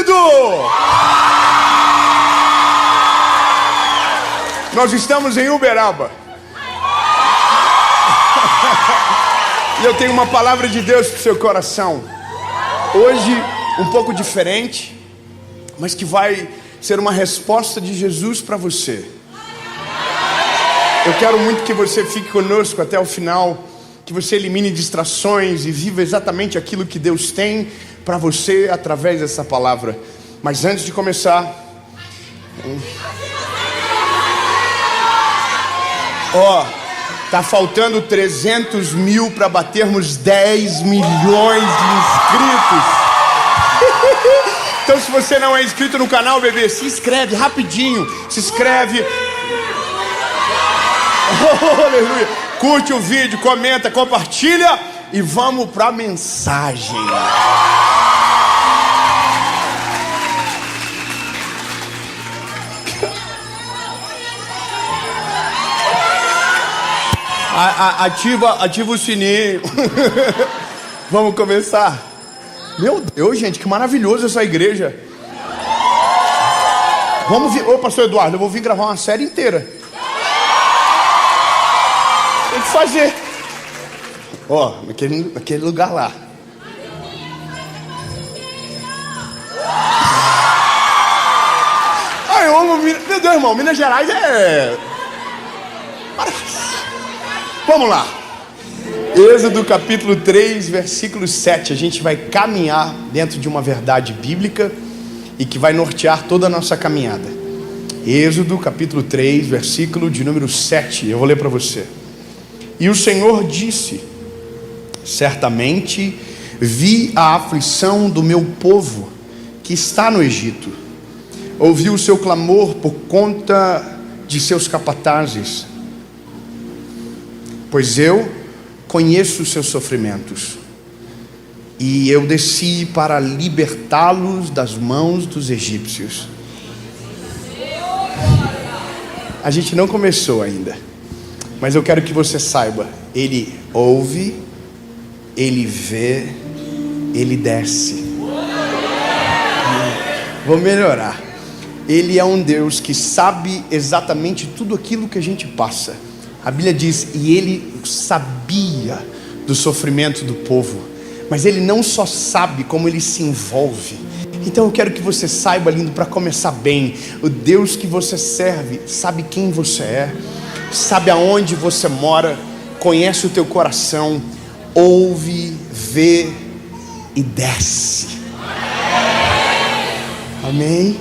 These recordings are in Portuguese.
querido! Nós estamos em Uberaba. E eu tenho uma palavra de Deus para o seu coração. Hoje, um pouco diferente, mas que vai ser uma resposta de Jesus para você. Eu quero muito que você fique conosco até o final, que você elimine distrações e viva exatamente aquilo que Deus tem para você através dessa palavra. Mas antes de começar, tá faltando 300 mil para batermos 10 milhões de inscritos. Então, se você não é inscrito no canal, bebê, se inscreve rapidinho. Se inscreve. Oh, aleluia. Curte o vídeo, comenta, compartilha e vamos para a mensagem. Ativa o sininho. Vamos começar. Meu Deus, gente, que maravilhoso essa igreja. Vamos vir. Ô, pastor Eduardo, eu vou vir gravar uma série inteira. Tem que fazer. Naquele lugar lá. Ai, eu amo Minas. Meu Deus, irmão, Minas Gerais é... Vamos lá. Êxodo capítulo 3, versículo 7. A gente vai caminhar dentro de uma verdade bíblica e que vai nortear toda a nossa caminhada. Êxodo capítulo 3, versículo de número 7. Eu vou ler para você. E o Senhor disse: certamente vi a aflição do meu povo que está no Egito. Ouvi o seu clamor por conta de seus capatazes, pois eu conheço os seus sofrimentos, e eu desci para libertá-los das mãos dos egípcios. A gente não começou ainda, mas eu quero que você saiba: Ele ouve, Ele vê, Ele desce. Vou melhorar. Ele é um Deus que sabe exatamente tudo aquilo que a gente passa. A Bíblia diz: e Ele sabia do sofrimento do povo. Mas Ele não só sabe, como Ele se envolve. Então eu quero que você saiba, lindo, para começar bem: o Deus que você serve sabe quem você é, sabe aonde você mora, conhece o teu coração, ouve, vê e desce. Amém?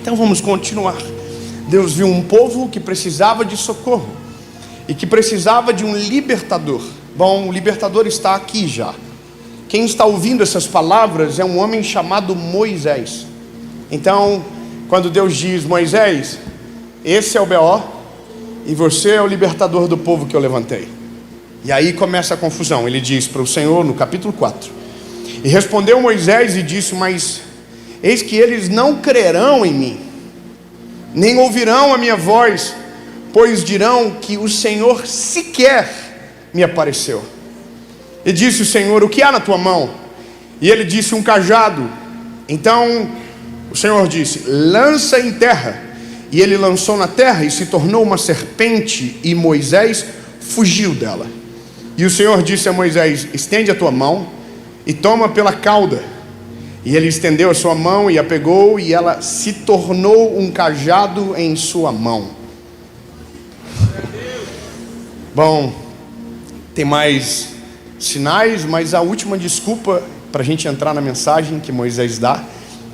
Então vamos continuar. Deus viu um povo que precisava de socorro e que precisava de um libertador. Bom, o libertador está aqui já. Quem está ouvindo essas palavras é um homem chamado Moisés. Então, quando Deus diz: Moisés, esse é o B.O. e você é o libertador do povo que eu levantei. E aí começa a confusão. Ele diz para o Senhor no capítulo 4: e respondeu Moisés e disse: mas eis que eles não crerão em mim, nem ouvirão a minha voz, pois dirão que o Senhor sequer me apareceu. E disse o Senhor: o que há na tua mão? E ele disse: um cajado. Então o Senhor disse: lança em terra. E ele lançou na terra e se tornou uma serpente, e Moisés fugiu dela. E o Senhor disse a Moisés: estende a tua mão e toma pela cauda. E ele estendeu a sua mão e a pegou, e ela se tornou um cajado em sua mão. Bom, tem mais sinais, mas a última desculpa para a gente entrar na mensagem que Moisés dá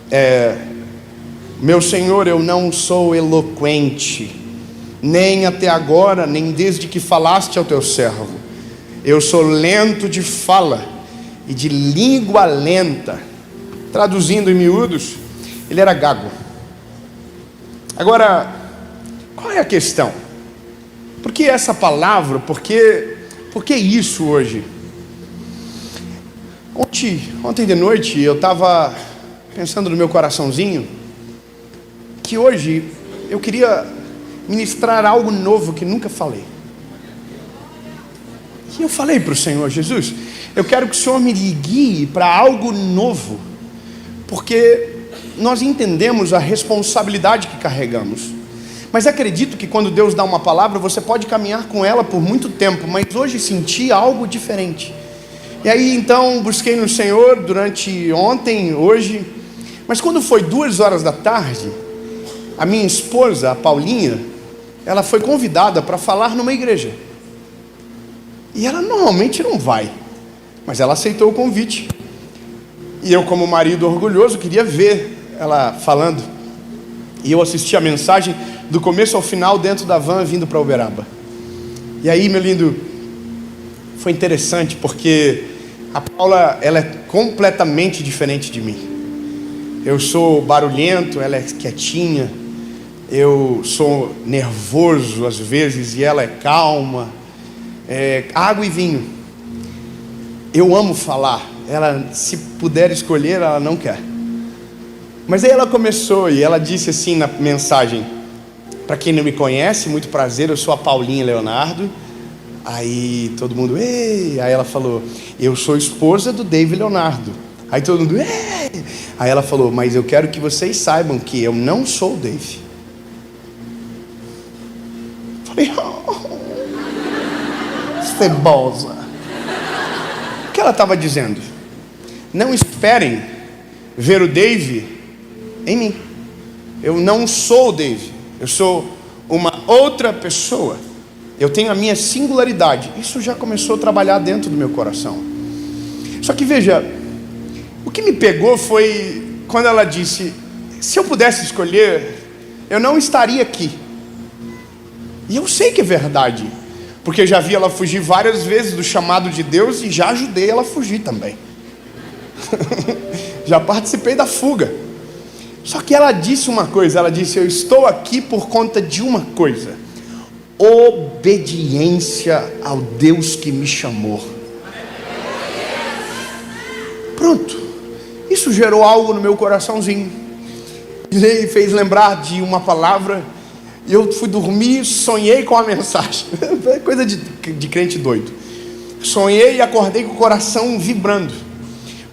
é: meu Senhor, eu não sou eloquente, nem até agora, nem desde que falaste ao teu servo. Eu sou lento de fala e de língua lenta. Traduzindo em miúdos, ele era gago. Agora, qual é a questão? Por que essa palavra? Por que isso hoje? Ontem de noite eu estava pensando no meu coraçãozinho que hoje eu queria ministrar algo novo que nunca falei. E eu falei para o Senhor: Jesus, eu quero que o Senhor me guie para algo novo, porque nós entendemos a responsabilidade que carregamos. Mas acredito que quando Deus dá uma palavra, você pode caminhar com ela por muito tempo, mas hoje senti algo diferente. E aí então busquei no Senhor durante ontem, hoje, mas quando foi 2 horas da tarde, a minha esposa, a Paulinha, ela foi convidada para falar numa igreja. E ela normalmente não vai, mas ela aceitou o convite. E eu, como marido orgulhoso, queria ver ela falando. E eu assisti a mensagem do começo ao final dentro da van vindo para Uberaba. E aí, meu lindo, foi interessante porque a Paula, ela é completamente diferente de mim. Eu sou barulhento, ela é quietinha. Eu sou nervoso às vezes e ela é calma. Água e vinho. Eu amo falar. Ela, se puder escolher, ela não quer. Mas aí ela começou e ela disse assim na mensagem: para quem não me conhece, muito prazer, eu sou a Paulinha Leonardo. Aí todo mundo, ei! Aí ela falou: eu sou esposa do Dave Leonardo. Aí todo mundo, ei! Aí ela falou: mas eu quero que vocês saibam que eu não sou o Dave. Falei: cebosa. O que ela estava dizendo? Não esperem ver o Dave em mim. Eu não sou o Dave. Eu sou uma outra pessoa. Eu tenho a minha singularidade. Isso já começou a trabalhar dentro do meu coração. Só que veja, o que me pegou foi quando ela disse: se eu pudesse escolher, eu não estaria aqui. E eu sei que é verdade, porque eu já vi ela fugir várias vezes do chamado de Deus e já ajudei ela a fugir também. Já participei da fuga. Só que ela disse uma coisa, ela disse: eu estou aqui por conta de uma coisa: obediência ao Deus que me chamou. Pronto. Isso gerou algo no meu coraçãozinho. E fez lembrar de uma palavra. E eu fui dormir, sonhei com a mensagem. Coisa de crente doido. Sonhei e acordei com o coração vibrando.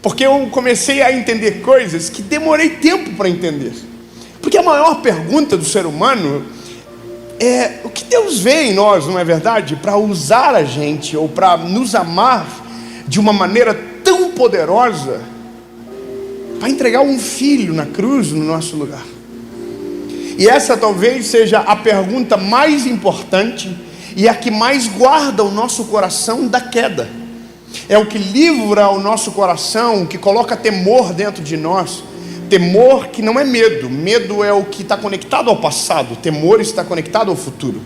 Porque eu comecei a entender coisas que demorei tempo para entender. Porque a maior pergunta do ser humano é: o que Deus vê em nós, não é verdade? Para usar a gente, ou para nos amar de uma maneira tão poderosa, para entregar um filho na cruz no nosso lugar. E essa talvez seja a pergunta mais importante e a que mais guarda o nosso coração da queda. É o que livra o nosso coração, que coloca temor dentro de nós. Temor que não é medo. Medo é o que está conectado ao passado. Temor está conectado ao futuro.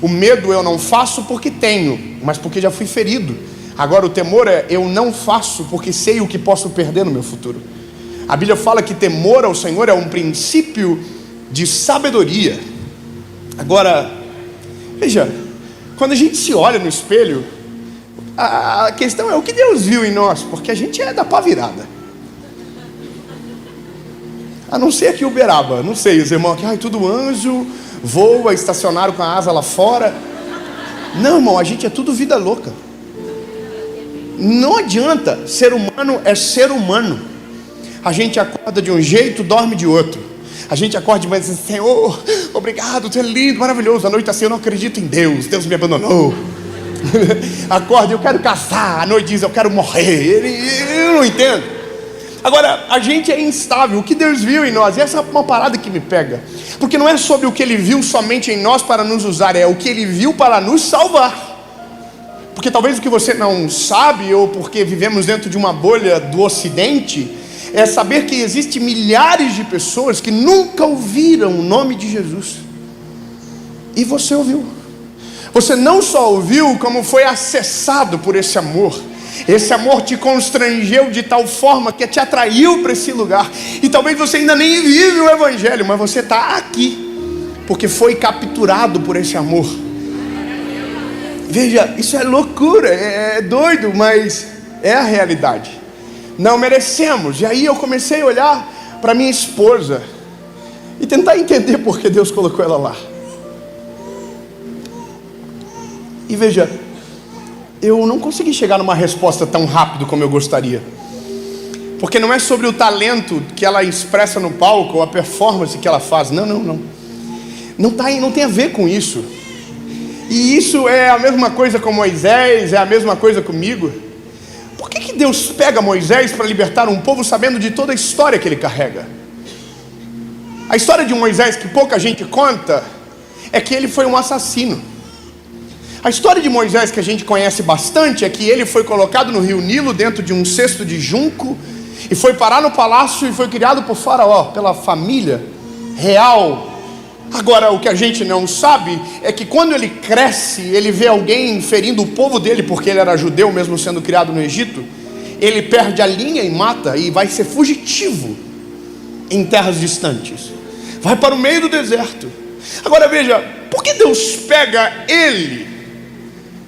O medo eu não faço porque tenho, mas porque já fui ferido. Agora o temor é: eu não faço porque sei o que posso perder no meu futuro. A Bíblia fala que temor ao Senhor é um princípio de sabedoria. Agora, veja, quando a gente se olha no espelho, a questão é o que Deus viu em nós, porque a gente é da pá virada. A não ser aqui Uberaba, não sei, os irmãos aqui, ai, tudo anjo, voa, estacionaram com a asa lá fora. Não, irmão, a gente é tudo vida louca. Não adianta, ser humano é ser humano. A gente acorda de um jeito, dorme de outro. A gente acorda e vai dizer: Senhor, obrigado, tu é lindo, maravilhoso. À noite assim: eu não acredito em Deus, Deus me abandonou. Acorda, eu quero casar. À noite diz: eu quero morrer. Eu não entendo. Agora, a gente é instável. O que Deus viu em nós, e essa é uma parada que me pega, porque não é sobre o que Ele viu somente em nós para nos usar, é o que Ele viu para nos salvar. Porque talvez o que você não sabe, ou porque vivemos dentro de uma bolha do Ocidente, é saber que existem milhares de pessoas que nunca ouviram o nome de Jesus. E você ouviu. Você não só ouviu, como foi acessado por esse amor. Esse amor te constrangeu de tal forma que te atraiu para esse lugar. E talvez você ainda nem vive o Evangelho, mas você está aqui porque foi capturado por esse amor. Veja, isso é loucura, é doido, mas é a realidade. Não merecemos. E aí eu comecei a olhar para minha esposa e tentar entender por que Deus colocou ela lá. E veja, eu não consegui chegar numa resposta tão rápido como eu gostaria. Porque não é sobre o talento que ela expressa no palco ou a performance que ela faz. Não. Não tem a ver com isso. E isso é a mesma coisa com Moisés, é a mesma coisa comigo. Por que Deus pega Moisés para libertar um povo sabendo de toda a história que ele carrega? A história de Moisés, que pouca gente conta, é que ele foi um assassino. A história de Moisés, que a gente conhece bastante, é que ele foi colocado no rio Nilo dentro de um cesto de junco e foi parar no palácio e foi criado por Faraó, pela família real. Agora, o que a gente não sabe é que quando ele cresce, ele vê alguém ferindo o povo dele, porque ele era judeu mesmo sendo criado no Egito. Ele perde a linha e mata, e vai ser fugitivo em terras distantes. Vai para o meio do deserto. Agora veja, por que Deus pega ele,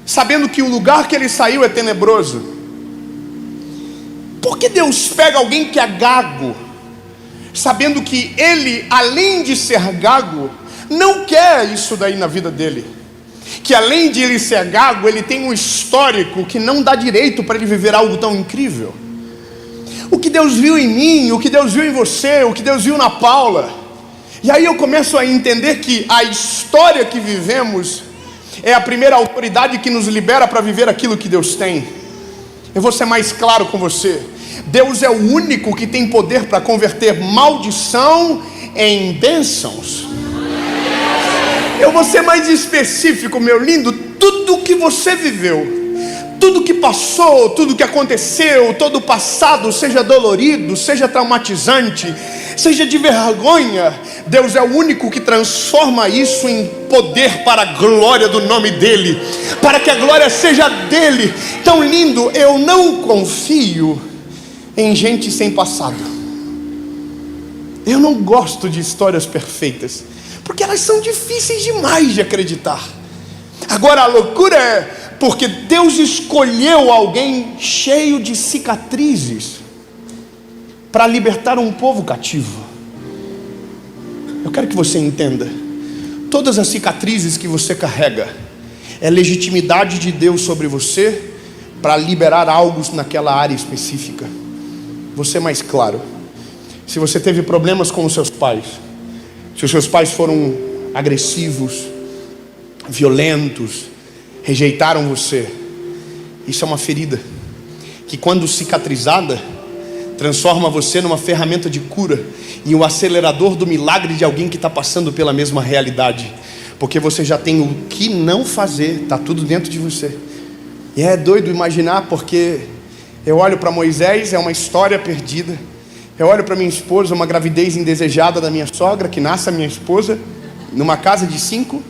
sabendo que o lugar que ele saiu é tenebroso? Por que Deus pega alguém que é gago, sabendo que ele, além de ser gago, não quer isso daí na vida dele? Que além de ele ser gago, ele tem um histórico que não dá direito para ele viver algo tão incrível. O que Deus viu em mim, o que Deus viu em você, o que Deus viu na Paula. E aí eu começo a entender que a história que vivemos é a primeira autoridade que nos libera para viver aquilo que Deus tem. Eu vou ser mais claro com você. Deus é o único que tem poder para converter maldição em bênçãos. Eu vou ser mais específico, meu lindo. Tudo que você viveu, tudo que passou, tudo que aconteceu, todo o passado, seja dolorido, seja traumatizante, seja de vergonha, Deus é o único que transforma isso em poder para a glória do nome dEle, para que a glória seja dEle. Tão lindo, eu não confio em gente sem passado. Eu não gosto de histórias perfeitas, porque elas são difíceis demais de acreditar. Agora a loucura é porque Deus escolheu alguém cheio de cicatrizes para libertar um povo cativo. Eu quero que você entenda, todas as cicatrizes que você carrega é legitimidade de Deus sobre você para liberar algo naquela área específica. Vou ser mais claro. Se você teve problemas com os seus pais, se os seus pais foram agressivos, violentos, rejeitaram você, isso é uma ferida que, quando cicatrizada, transforma você numa ferramenta de cura e um acelerador do milagre de alguém que está passando pela mesma realidade, porque você já tem o que não fazer, está tudo dentro de você. E é doido imaginar, porque eu olho para Moisés, é uma história perdida. Eu olho para minha esposa, uma gravidez indesejada da minha sogra, que nasce a minha esposa, numa casa de 5.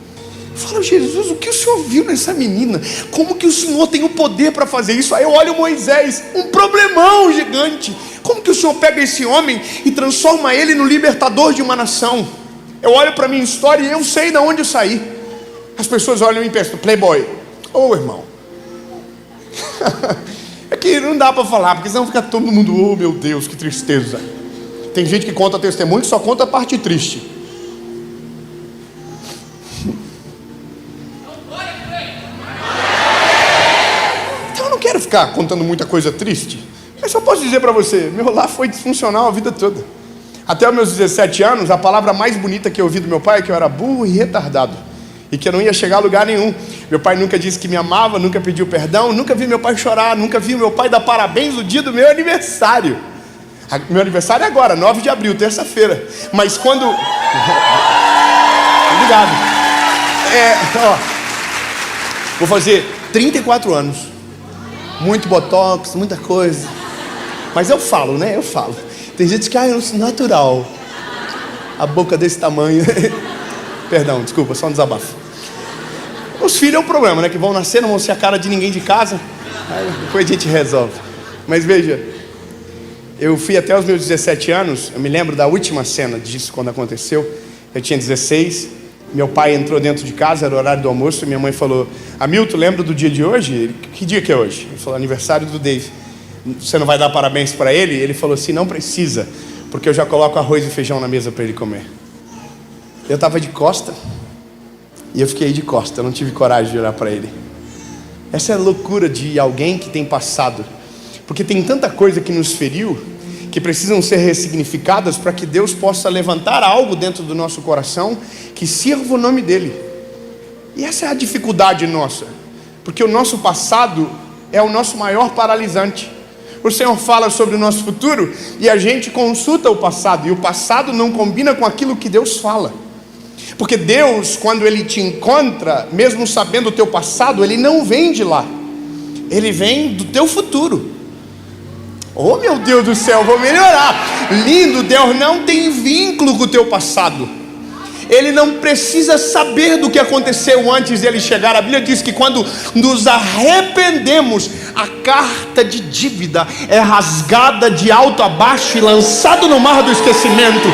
Eu falo, Jesus, o que o Senhor viu nessa menina? Como que o Senhor tem o poder para fazer isso? Aí eu olho Moisés, um problemão gigante. Como que o Senhor pega esse homem e transforma ele no libertador de uma nação? Eu olho para minha história e eu sei de onde eu saí. As pessoas olham e pensam, playboy. Ô, irmão. É que não dá para falar, porque senão fica todo mundo, oh meu Deus, que tristeza. Tem gente que conta testemunho que só conta a parte triste. Então eu não quero ficar contando muita coisa triste, mas só posso dizer para você, meu lar foi disfuncional a vida toda. Até os meus 17 anos, a palavra mais bonita que eu ouvi do meu pai é que eu era burro e retardado, e que eu não ia chegar a lugar nenhum. Meu pai nunca disse que me amava, nunca pediu perdão, nunca vi meu pai chorar, nunca vi meu pai dar parabéns no dia do meu aniversário. Meu aniversário é agora, 9 de abril, terça-feira. Mas quando... Obrigado. Vou fazer 34 anos. Muito botox, muita coisa. Mas eu falo, né? Eu falo. Tem gente que, eu sou natural. A boca desse tamanho. Perdão, desculpa, só um desabafo. Os filhos é um problema, né? Que vão nascer, não vão ser a cara de ninguém de casa. Aí depois a gente resolve. Mas veja, eu fui até os meus 17 anos. Eu me lembro da última cena disso, quando aconteceu. Eu tinha 16. Meu pai entrou dentro de casa, era o horário do almoço. E minha mãe falou, Hamilton, lembra do dia de hoje? Ele, que dia que é hoje? Ele falou, aniversário do Dave. Você não vai dar parabéns para ele? Ele falou assim, não precisa, porque eu já coloco arroz e feijão na mesa para ele comer. Eu estava de costa, e eu fiquei de costa, eu não tive coragem de olhar para ele. Essa é a loucura de alguém que tem passado, porque tem tanta coisa que nos feriu, que precisam ser ressignificadas para que Deus possa levantar algo dentro do nosso coração que sirva o nome dele. E essa é a dificuldade nossa, porque o nosso passado é o nosso maior paralisante. O Senhor fala sobre o nosso futuro e a gente consulta o passado, e o passado não combina com aquilo que Deus fala. Porque Deus, quando Ele te encontra, mesmo sabendo o teu passado, Ele não vem de lá, Ele vem do teu futuro. Oh meu Deus do céu, vou melhorar. Lindo, Deus não tem vínculo com o teu passado. Ele não precisa saber do que aconteceu antes de ele chegar. A Bíblia diz que quando nos arrependemos, a carta de dívida é rasgada de alto a baixo e lançado no mar do esquecimento.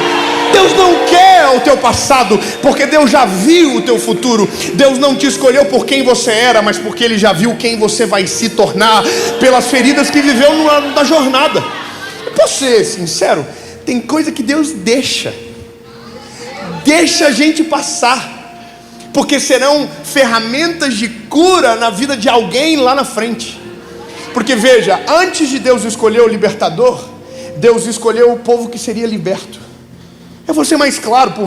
Deus não quer o teu passado, porque Deus já viu o teu futuro. Deus não te escolheu por quem você era, mas porque Ele já viu quem você vai se tornar, pelas feridas que viveu na jornada. Eu posso ser sincero, tem coisa que Deus deixa a gente passar, porque serão ferramentas de cura na vida de alguém lá na frente. Porque veja, antes de Deus escolher o libertador, Deus escolheu o povo que seria liberto. Eu vou ser mais claro para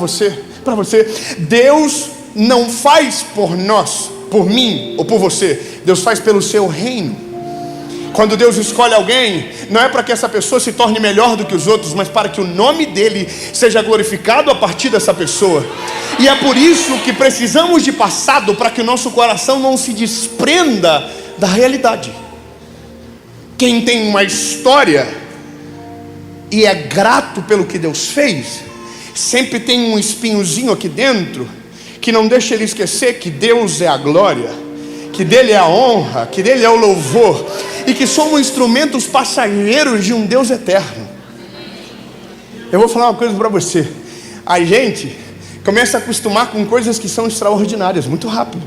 você. Deus não faz por nós, por mim ou por você. Deus faz pelo seu reino. Quando Deus escolhe alguém, não é para que essa pessoa se torne melhor do que os outros, mas para que o nome dele seja glorificado a partir dessa pessoa. E é por isso que precisamos de passado, para que o nosso coração não se desprenda da realidade. Quem tem uma história e é grato pelo que Deus fez, sempre tem um espinhozinho aqui dentro que não deixa ele esquecer que Deus é a glória, que dele é a honra, que dele é o louvor, e que somos instrumentos passageiros de um Deus eterno. Eu vou falar uma coisa para você. A gente começa a acostumar com coisas que são extraordinárias muito rápido,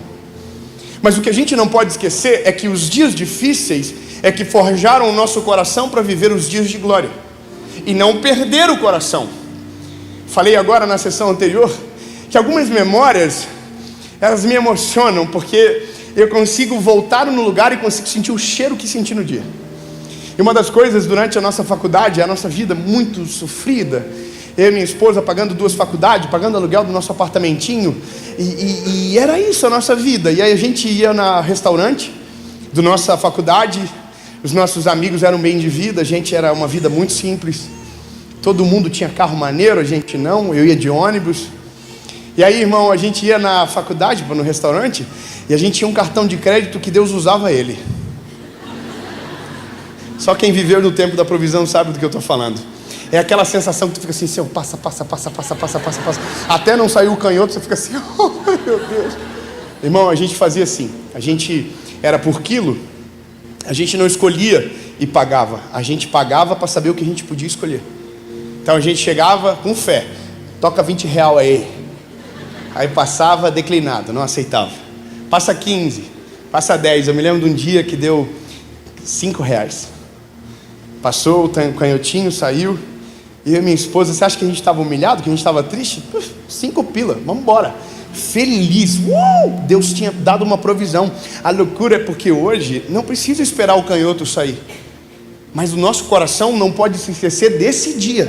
mas o que a gente não pode esquecer é que os dias difíceis é que forjaram o nosso coração para viver os dias de glória e não perder o coração. Falei agora na sessão anterior que algumas memórias, elas me emocionam, porque eu consigo voltar no lugar e consigo sentir o cheiro que senti no dia. E uma das coisas durante a nossa faculdade, a nossa vida muito sofrida, eu e minha esposa pagando 2 faculdades, pagando aluguel do nosso apartamentinho, e era isso a nossa vida. E aí a gente ia no restaurante da nossa faculdade, os nossos amigos eram bem de vida, a gente era uma vida muito simples. Todo mundo tinha carro maneiro, a gente não, eu ia de ônibus. E aí, irmão, a gente ia na faculdade, no restaurante, e a gente tinha um cartão de crédito que Deus usava ele. Só quem viveu no tempo da provisão sabe do que eu estou falando. É aquela sensação que tu fica assim, Senhor, passa, até não sair o canhoto, você fica assim, oh meu Deus. Irmão, a gente fazia assim, a gente era por quilo, a gente não escolhia e pagava, a gente pagava para saber o que a gente podia escolher. Então a gente chegava com fé, toca R$20 aí. Aí passava declinado, não aceitava. Passa 15, passa 10. Eu me lembro de um dia que deu R$5. Passou o canhotinho, saiu. E eu e minha esposa, você acha que a gente estava humilhado, que a gente estava triste? 5 pila, vamos embora. Feliz, Deus tinha dado uma provisão. A loucura é porque hoje não precisa esperar o canhoto sair, mas o nosso coração não pode se esquecer desse dia,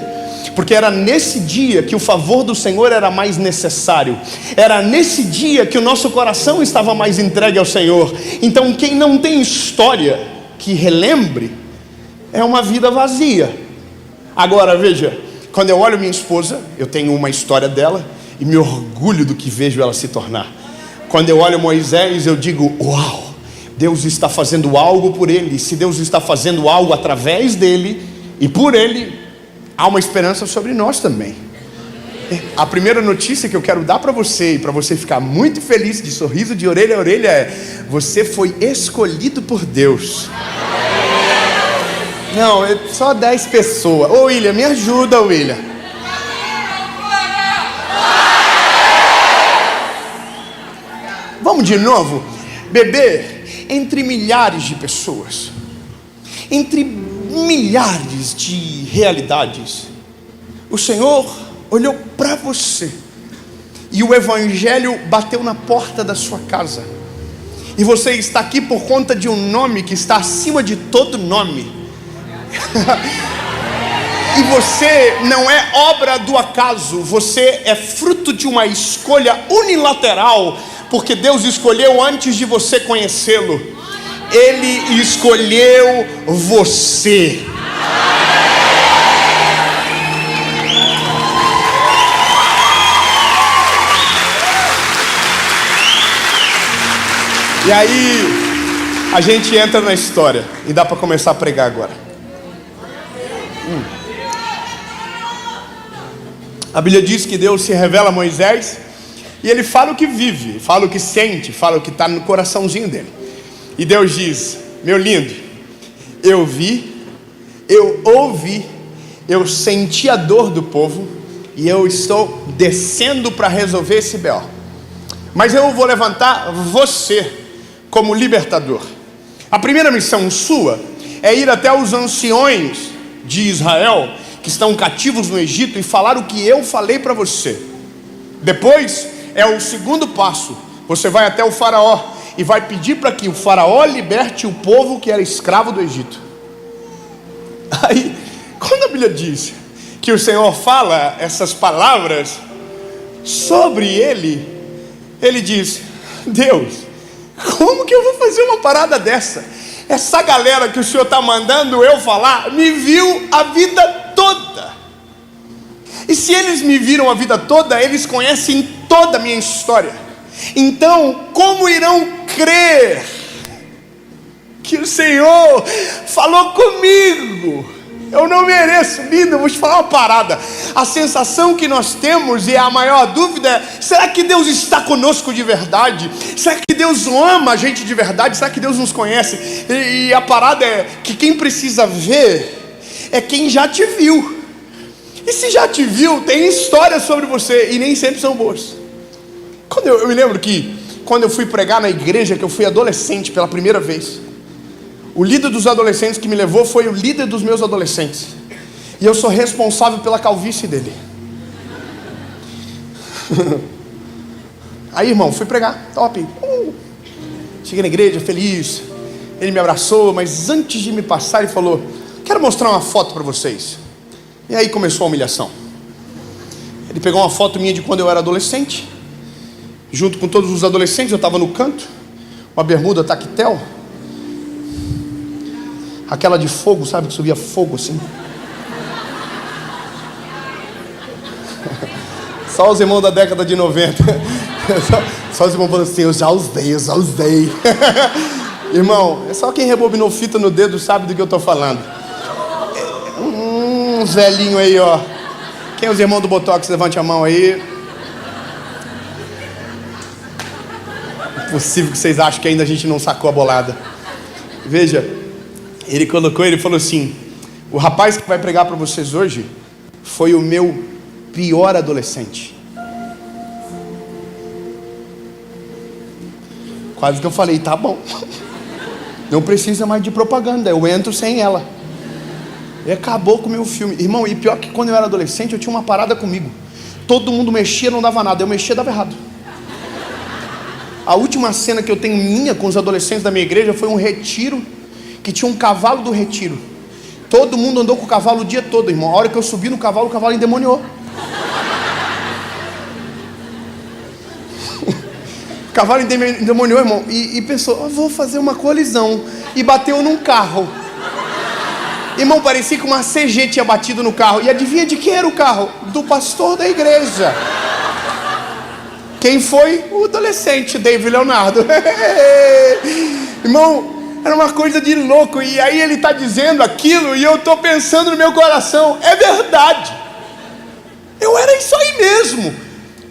porque era nesse dia que o favor do Senhor era mais necessário. Era nesse dia que o nosso coração estava mais entregue ao Senhor. Então quem não tem história que relembre, é uma vida vazia. Agora veja, quando eu olho minha esposa, eu tenho uma história dela e me orgulho do que vejo ela se tornar. Quando eu olho Moisés, eu digo, uau, Deus está fazendo algo por ele. Se Deus está fazendo algo através dele e por ele, há uma esperança sobre nós também. A primeira notícia que eu quero dar para você, e para você ficar muito feliz, de sorriso de orelha a orelha, é: você foi escolhido por Deus. Não, é só 10 pessoas. Ô William, me ajuda, William. Vamos de novo. Bebê, entre milhares de pessoas, entre milhares de realidades, o Senhor olhou para você e o Evangelho bateu na porta da sua casa, e você está aqui por conta de um nome que está acima de todo nome. E você não é obra do acaso, você é fruto de uma escolha unilateral, porque Deus escolheu antes de você conhecê-lo. Ele escolheu você. E aí, a gente entra na história e dá para começar a pregar agora. A Bíblia diz que Deus se revela a Moisés e ele fala o que vive, fala o que sente, fala o que está no coraçãozinho dele. E Deus diz: meu lindo, eu vi, eu ouvi, eu senti a dor do povo e eu estou descendo para resolver esse BO. Mas eu vou levantar você como libertador. A primeira missão sua é ir até os anciões de Israel que estão cativos no Egito e falar o que eu falei para você. Depois é o segundo passo, você vai até o faraó e vai pedir para que o faraó liberte o povo que era escravo do Egito. Aí, quando a Bíblia diz que o Senhor fala essas palavras sobre ele, ele diz: Deus, como que eu vou fazer uma parada dessa? Essa galera que o Senhor está mandando eu falar, me viu a vida toda. E se eles me viram a vida toda, eles conhecem toda a minha história. Então, como irão crer que o Senhor falou comigo? Eu não mereço. Lindo, eu vou te falar uma parada. A sensação que nós temos, e a maior dúvida é: será que Deus está conosco de verdade? Será que Deus ama a gente de verdade? Será que Deus nos conhece? E a parada é que quem precisa ver é quem já te viu. E se já te viu, tem histórias sobre você, e nem sempre são boas. Eu me lembro que quando eu fui pregar na igreja, que eu fui adolescente pela primeira vez, o líder dos adolescentes que me levou foi o líder dos meus adolescentes. E eu sou responsável pela calvície dele. Aí, irmão, fui pregar, top. Cheguei na igreja, feliz. Ele me abraçou, mas antes de me passar, ele falou: quero mostrar uma foto para vocês. E aí começou a humilhação. Ele pegou uma foto minha de quando eu era adolescente, junto com todos os adolescentes. Eu estava no canto, uma bermuda tactel, aquela de fogo, sabe, que subia fogo assim. Só os irmãos da década de 90. Só os irmãos falando assim: eu já usei. Irmão, é só quem rebobinou fita no dedo sabe do que eu estou falando. Uns velhinhos aí, ó. Quem é os irmãos do Botox? Levante a mão aí. Impossível que vocês acham que ainda a gente não sacou a bolada. Veja, ele falou assim: o rapaz que vai pregar para vocês hoje foi o meu pior adolescente. Quase que eu falei: tá bom, não precisa mais de propaganda, eu entro sem ela. E acabou com o meu filme. Irmão, e pior que quando eu era adolescente, eu tinha uma parada comigo. Todo mundo mexia, não dava nada. Eu mexia, dava errado. A última cena que eu tenho minha com os adolescentes da minha igreja foi um retiro, que tinha um cavalo do retiro. Todo mundo andou com o cavalo o dia todo, irmão. A hora que eu subi no cavalo, o cavalo endemoniou. O cavalo endemoniou, irmão. E pensou: eu vou fazer uma colisão. E bateu num carro. Irmão, parecia que uma CG tinha batido no carro. E adivinha de quem era o carro? Do pastor da igreja. Quem foi? O adolescente, David Leonardo. Irmão, era uma coisa de louco. E aí ele está dizendo aquilo e eu estou pensando no meu coração: é verdade, eu era isso aí mesmo.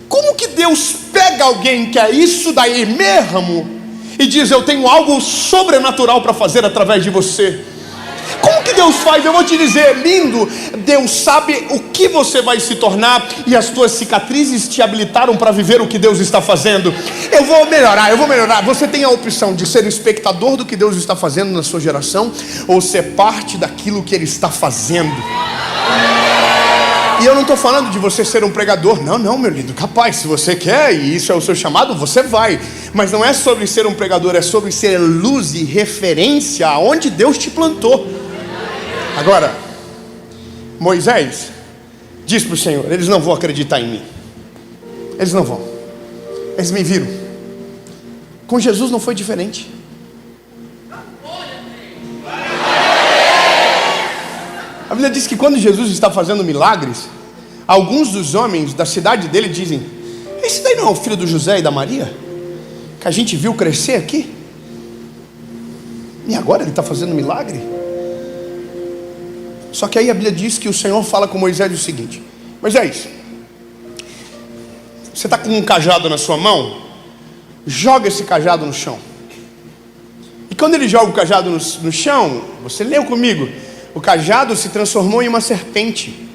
Como que Deus pega alguém que é isso daí mesmo e diz: eu tenho algo sobrenatural para fazer através de você? Como que Deus faz? Eu vou te dizer, lindo, Deus sabe o que você vai se tornar, e as tuas cicatrizes te habilitaram para viver o que Deus está fazendo. Eu vou melhorar. Você tem a opção de ser espectador do que Deus está fazendo na sua geração, ou ser parte daquilo que Ele está fazendo. E eu não estou falando de você ser um pregador. Não, meu lindo, capaz, se você quer e isso é o seu chamado, você vai. Mas não é sobre ser um pregador, é sobre ser luz e referência aonde Deus te plantou. Agora, Moisés diz para o Senhor: eles não vão acreditar em mim. Eles não vão. Eles me viram. Com Jesus não foi diferente. A Bíblia diz que quando Jesus está fazendo milagres, alguns dos homens da cidade dele dizem: esse daí não é o filho do José e da Maria, que a gente viu crescer aqui? E agora ele está fazendo milagre? Só que aí a Bíblia diz que o Senhor fala com Moisés o seguinte: Moisés, você está com um cajado na sua mão? Joga esse cajado no chão. E quando ele joga o cajado no chão, você leu comigo, o cajado se transformou em uma serpente.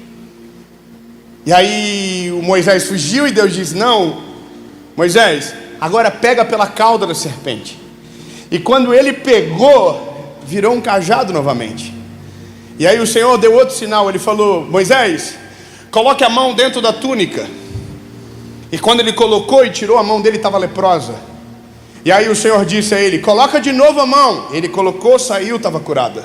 E aí o Moisés fugiu e Deus diz: não, Moisés, agora pega pela cauda da serpente. E quando ele pegou, virou um cajado novamente. E aí o Senhor deu outro sinal. Ele falou: Moisés, coloque a mão dentro da túnica. E quando ele colocou e tirou, a mão dele estava leprosa. E aí o Senhor disse a ele: coloca de novo a mão. Ele colocou, saiu, estava curada.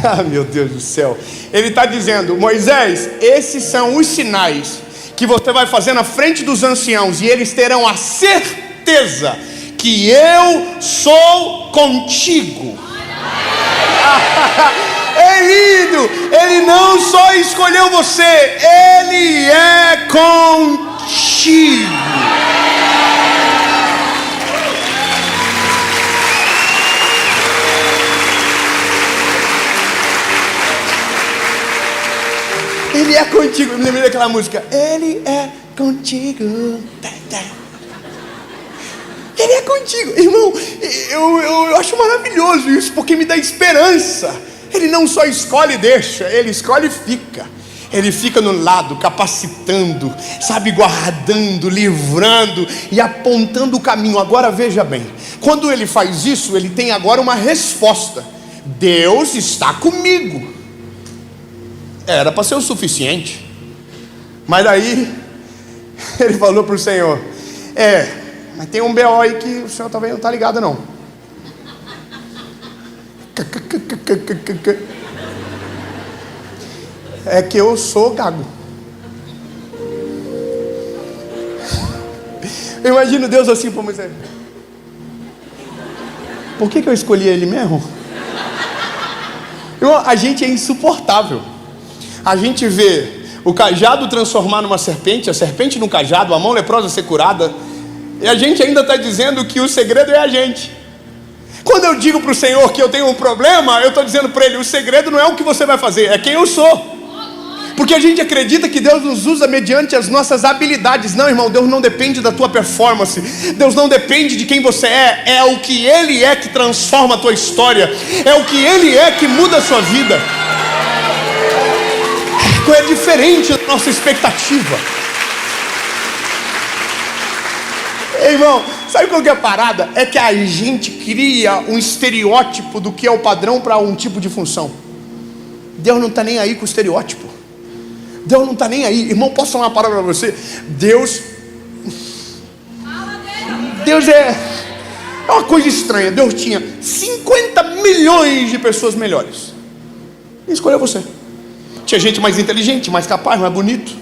Ah, meu Deus do céu. Ele está dizendo: Moisés, esses são os sinais que você vai fazer na frente dos anciãos, e eles terão a certeza que eu sou contigo. É lindo. Ele não só escolheu você, ele é contigo. Ele é contigo. Eu me lembrei daquela música: ele é contigo. Ele é contigo. Irmão, eu acho maravilhoso isso, porque me dá esperança. Ele não só escolhe e deixa, ele escolhe e fica. Ele fica no lado, capacitando, sabe, guardando, livrando e apontando o caminho. Agora veja bem, quando ele faz isso, ele tem agora uma resposta: Deus está comigo. Era para ser o suficiente. Mas daí ele falou para o Senhor: mas tem um BO aí que o senhor talvez não está ligado não. É que eu sou gago. Eu imagino Deus assim para Moisés: por que eu escolhi ele mesmo? Irmão, a gente é insuportável. A gente vê o cajado transformar numa serpente, a serpente num cajado, a mão leprosa ser curada, e a gente ainda está dizendo que o segredo é a gente. Quando eu digo para o Senhor que eu tenho um problema, eu estou dizendo para Ele: o segredo não é o que você vai fazer, é quem eu sou. Porque a gente acredita que Deus nos usa mediante as nossas habilidades. Não, irmão, Deus não depende da tua performance. Deus não depende de quem você é. É o que Ele é que transforma a tua história. É o que Ele é que muda a sua vida. É diferente da nossa expectativa. Irmão, sabe qual que é a parada? É que a gente cria um estereótipo do que é o padrão para um tipo de função. Deus não está nem aí com o estereótipo. Deus não está nem aí. Irmão, posso falar uma palavra para você? Deus é uma coisa estranha. Deus tinha 50 milhões de pessoas melhores e escolheu você. Tinha gente mais inteligente, mais capaz, mais bonito.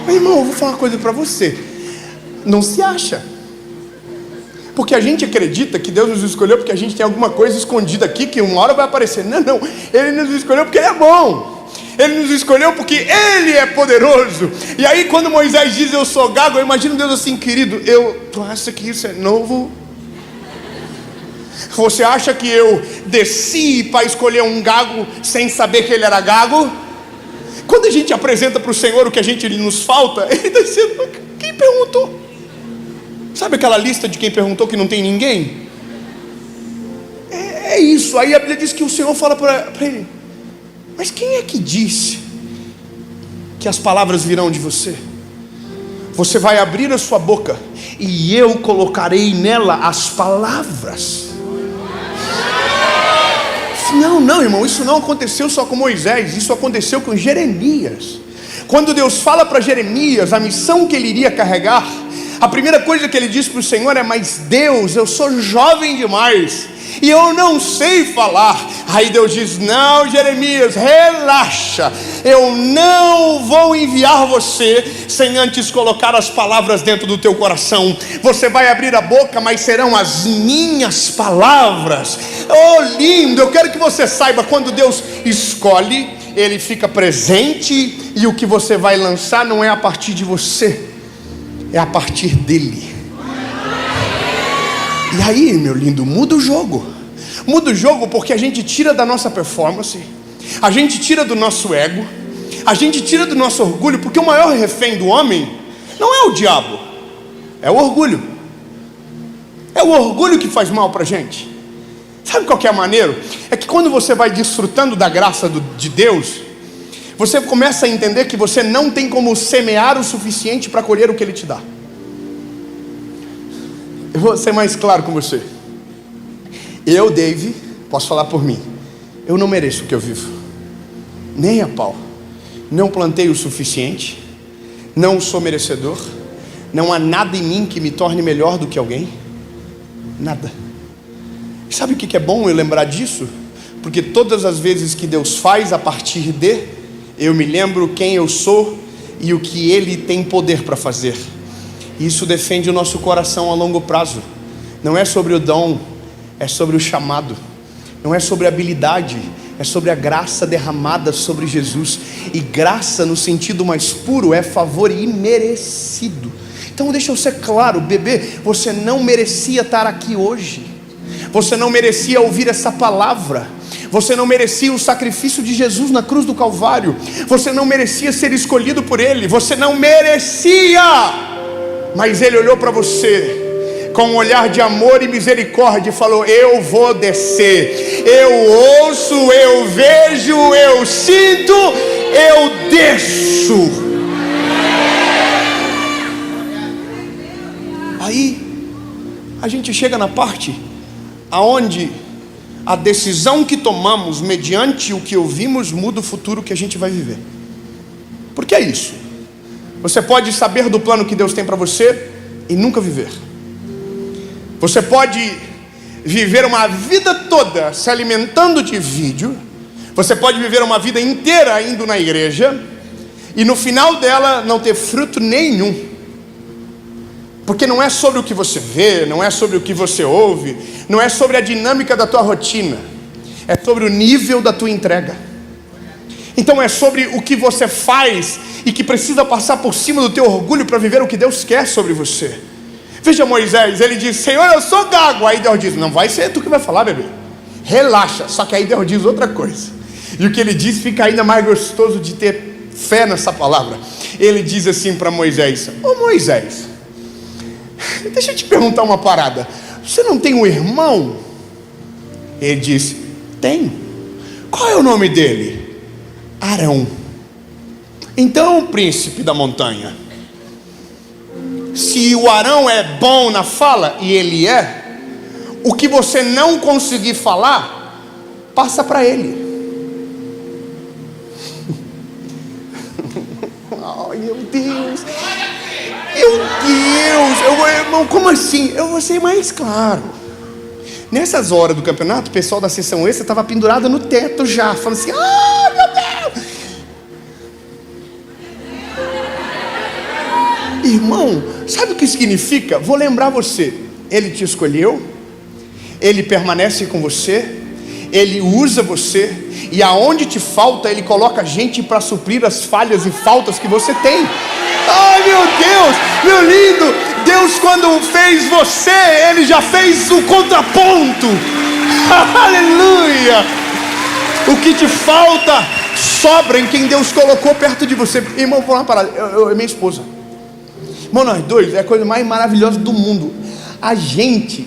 Mas, irmão, eu vou falar uma coisa para você: não se acha. Porque a gente acredita que Deus nos escolheu porque a gente tem alguma coisa escondida aqui que uma hora vai aparecer. Não, não. Ele nos escolheu porque Ele é bom. Ele nos escolheu porque Ele é poderoso. E aí quando Moisés diz: eu sou gago, eu imagino Deus assim: querido, tu acha que isso é novo? Você acha que eu desci para escolher um gago sem saber que ele era gago? Quando a gente apresenta para o Senhor o que a gente nos falta, Ele está dizendo: quem perguntou? Sabe aquela lista de quem perguntou que não tem ninguém? É isso. Aí a Bíblia diz que o Senhor fala para ele: mas quem é que disse que as palavras virão de você? Você vai abrir a sua boca e eu colocarei nela as palavras. Não, irmão, isso não aconteceu só com Moisés, isso aconteceu com Jeremias. Quando Deus fala para Jeremias a missão que ele iria carregar, A primeira coisa que ele diz para o Senhor é: mas Deus, eu sou jovem demais e eu não sei falar. Aí Deus diz: não, Jeremias, relaxa, eu não vou enviar você sem antes colocar as palavras dentro do teu coração. Você vai abrir a boca, mas serão as minhas palavras. Oh, lindo! Eu quero que você saiba, quando Deus escolhe, Ele fica presente, e o que você vai lançar não é a partir de você, é a partir dele. E aí, meu lindo, muda o jogo. Muda o jogo, porque a gente tira da nossa performance, a gente tira do nosso ego, a gente tira do nosso orgulho, porque o maior refém do homem não é o diabo, é o orgulho. É o orgulho que faz mal pra gente. Sabe qual que é maneiro? É que quando você vai desfrutando da graça de Deus, você começa a entender que você não tem como semear o suficiente para colher o que Ele te dá. Eu vou ser mais claro com você. Eu, Dave, posso falar por mim, eu não mereço o que eu vivo, nem a pau. Não plantei o suficiente, não sou merecedor, não há nada em mim que me torne melhor do que alguém, nada. Sabe o que é bom eu lembrar disso? Porque todas as vezes que Deus faz a partir de, eu me lembro quem eu sou e o que Ele tem poder para fazer. Isso defende o nosso coração a longo prazo. Não é sobre o dom, é sobre o chamado. Não é sobre a habilidade, é sobre a graça derramada sobre Jesus. E graça, no sentido mais puro, é favor imerecido. Então deixa eu ser claro, bebê, você não merecia estar aqui hoje. Você não merecia ouvir essa palavra. Você não merecia o sacrifício de Jesus na cruz do Calvário. Você não merecia ser escolhido por Ele. Você não merecia. Mas Ele olhou para você com um olhar de amor e misericórdia e falou: eu vou descer. Eu ouço, eu vejo, eu sinto, eu desço. Aí a gente chega na parte aonde a decisão que tomamos mediante o que ouvimos muda o futuro que a gente vai viver. Por que é isso? Você pode saber do plano que Deus tem para você e nunca viver. Você pode viver uma vida toda se alimentando de vídeo. Você pode viver uma vida inteira indo na igreja e no final dela não ter fruto nenhum. Porque não é sobre o que você vê, não é sobre o que você ouve, não é sobre a dinâmica da tua rotina, é sobre o nível da tua entrega. Então é sobre o que você faz e que precisa passar por cima do teu orgulho para viver o que Deus quer sobre você. Veja Moisés, ele diz: Senhor, eu sou gago. Aí Deus diz: não vai ser tu que vai falar, bebê, relaxa. Só que aí Deus diz outra coisa, e o que ele diz fica ainda mais gostoso de ter fé nessa palavra. Ele diz assim para Moisés: ô Moisés, deixa eu te perguntar uma parada. Você não tem um irmão? Ele disse: tenho. Qual é o nome dele? Arão. Então, príncipe da montanha, se o Arão é bom na fala, e ele é, o que você não conseguir falar, passa para ele. Ai, meu Deus. Meu Deus, irmão, como assim? Eu vou ser mais claro. Nessas horas do campeonato, o pessoal da sessão extra estava pendurado no teto já, falando assim: ah, meu Deus! Irmão, sabe o que significa? Vou lembrar você: Ele te escolheu, Ele permanece com você, Ele usa você, e aonde te falta, Ele coloca gente para suprir as falhas e faltas que você tem. Ai, meu Deus, meu lindo, Deus, quando fez você, Ele já fez o contraponto. Aleluia. O que te falta sobra em quem Deus colocou perto de você. Irmão, vou falar uma parada. Eu minha esposa, irmão, nós dois é a coisa mais maravilhosa do mundo. A gente,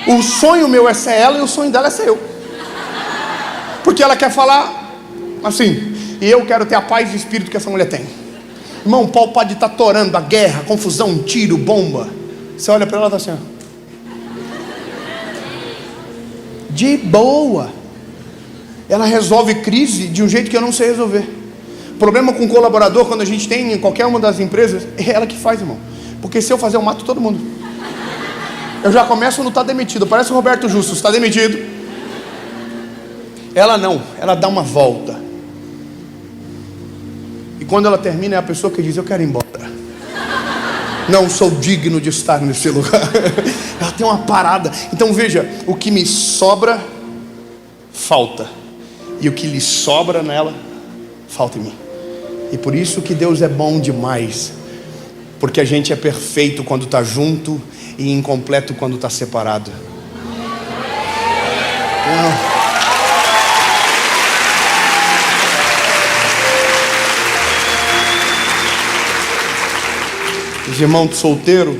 o sonho meu é ser ela e o sonho dela é ser eu. Porque ela quer falar assim, e eu quero ter a paz de espírito que essa mulher tem. Irmão, o pau pode estar torando, a guerra, a confusão, tiro, bomba. Você olha para ela e está assim, ó, de boa. Ela resolve crise de um jeito que eu não sei resolver. Problema com colaborador, quando a gente tem em qualquer uma das empresas, é ela que faz, irmão. Porque se eu fazer, eu mato todo mundo. Eu já começo no tá demitido. Parece o Roberto Justo, está demitido. Ela não, ela dá uma volta. E quando ela termina, é a pessoa que diz: eu quero ir embora. Não sou digno de estar nesse lugar. Ela tem uma parada. Então veja, o que me sobra, falta. E o que lhe sobra nela, falta em mim. E por isso que Deus é bom demais. Porque a gente é perfeito quando está junto e incompleto quando está separado. Os irmãos solteiros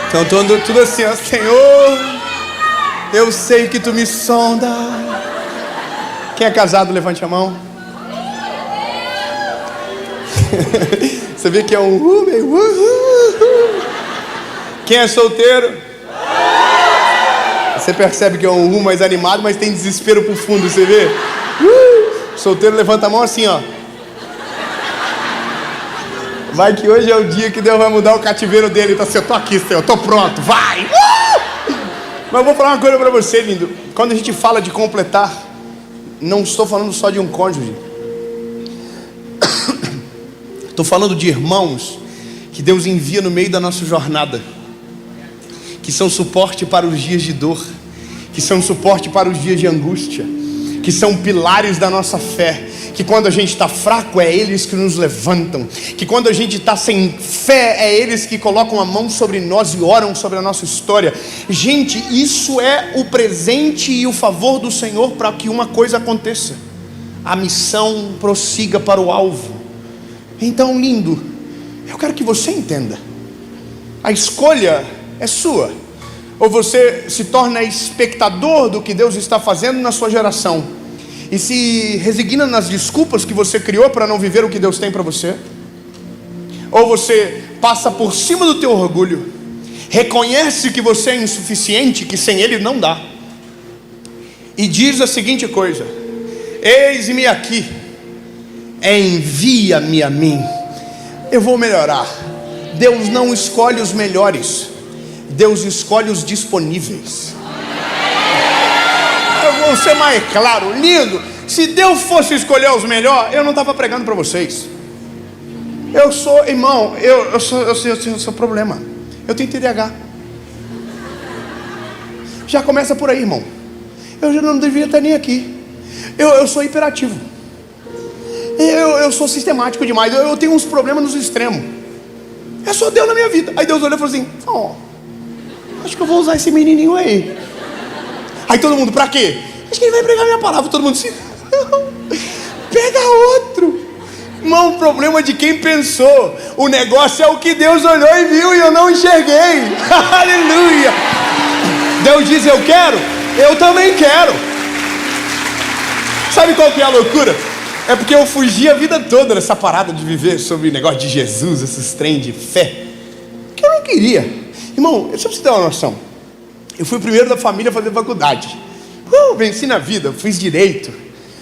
estão tudo assim, ó: Senhor, eu sei que tu me sonda. Quem é casado, levante a mão. Você vê que é um meio. Quem é solteiro? Você percebe que é um mais animado, mas tem desespero pro fundo, você vê? Solteiro levanta a mão assim, ó. Vai que hoje é o dia que Deus vai mudar o cativeiro dele. Então assim: eu tô aqui, Senhor, eu tô pronto, vai! Mas eu vou falar uma coisa pra você, lindo. Quando a gente fala de completar, não estou falando só de um cônjuge. Estou falando de irmãos que Deus envia no meio da nossa jornada, que são suporte para os dias de dor, que são suporte para os dias de angústia, que são pilares da nossa fé, que quando a gente está fraco é eles que nos levantam, que quando a gente está sem fé é eles que colocam a mão sobre nós e oram sobre a nossa história. Gente, isso é o presente e o favor do Senhor para que uma coisa aconteça: a missão prossiga para o alvo. Então, lindo, eu quero que você entenda, a escolha é sua. Ou você se torna espectador do que Deus está fazendo na sua geração e se resigna nas desculpas que você criou para não viver o que Deus tem para você, ou você passa por cima do teu orgulho, reconhece que você é insuficiente, que sem Ele não dá, e diz a seguinte coisa: eis-me aqui, envia-me a mim, eu vou melhorar. Deus não escolhe os melhores, Deus escolhe os disponíveis. Eu vou ser mais claro, lindo. Se Deus fosse escolher os melhores, eu não estava pregando para vocês. Eu sou, irmão, eu sou problema. Eu tenho TDAH. Já começa por aí, irmão. Eu já não deveria estar nem aqui. Eu sou hiperativo. Eu sou sistemático demais. Eu tenho uns problemas nos extremos. É só Deus na minha vida. Aí Deus olhou e falou assim: acho que eu vou usar esse menininho aí. Aí todo mundo: pra quê? Acho que ele vai pregar minha palavra. Todo mundo assim: pega outro. Irmão, problema de quem pensou. O negócio é o que Deus olhou e viu e eu não enxerguei. Aleluia. Deus diz: eu quero, eu também quero. Sabe qual que é a loucura? É porque eu fugi a vida toda dessa parada de viver sobre o negócio de Jesus, esses trem de fé, que eu não queria. Irmão, só pra você ter uma noção, eu fui o primeiro da família a fazer faculdade. Venci na vida, fiz direito.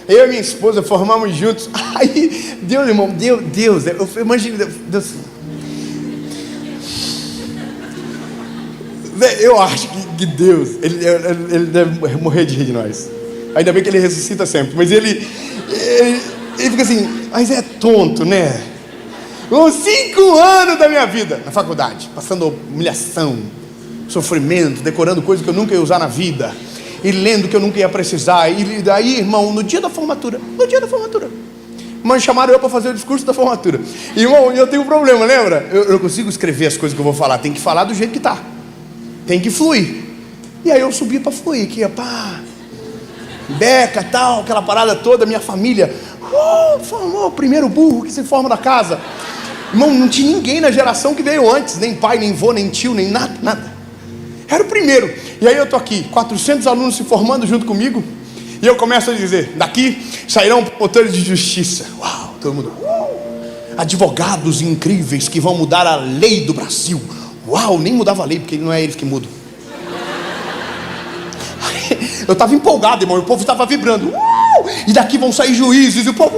Eu e minha esposa formamos juntos. Aí, Deus, irmão, Deus, eu imagino, Deus. Eu acho que Deus, ele deve morrer de rir de nós. Ainda bem que ele ressuscita sempre, mas ele fica assim: mas é tonto, né? Com 5 anos da minha vida na faculdade, passando humilhação, sofrimento, decorando coisas que eu nunca ia usar na vida, e lendo que eu nunca ia precisar. E daí, irmão, no dia da formatura, mas chamaram eu para fazer o discurso da formatura. Irmão, eu tenho um problema, lembra? Eu não consigo escrever as coisas que eu vou falar, tem que falar do jeito que tá, tem que fluir. E aí eu subi para fluir, que ia pá, beca, tal, aquela parada toda. Minha família formou o primeiro burro que se forma na casa. Irmão, não tinha ninguém na geração que veio antes, nem pai, nem vô, nem tio, nem nada. Era o primeiro. E aí eu tô aqui, 400 alunos se formando junto comigo, e eu começo a dizer: daqui sairão promotores de justiça. Uau, todo mundo. Advogados incríveis que vão mudar a lei do Brasil. Uau, nem mudava a lei, porque não é eles que mudam. Eu estava empolgado, irmão, o povo estava vibrando. e daqui vão sair juízes, e o povo,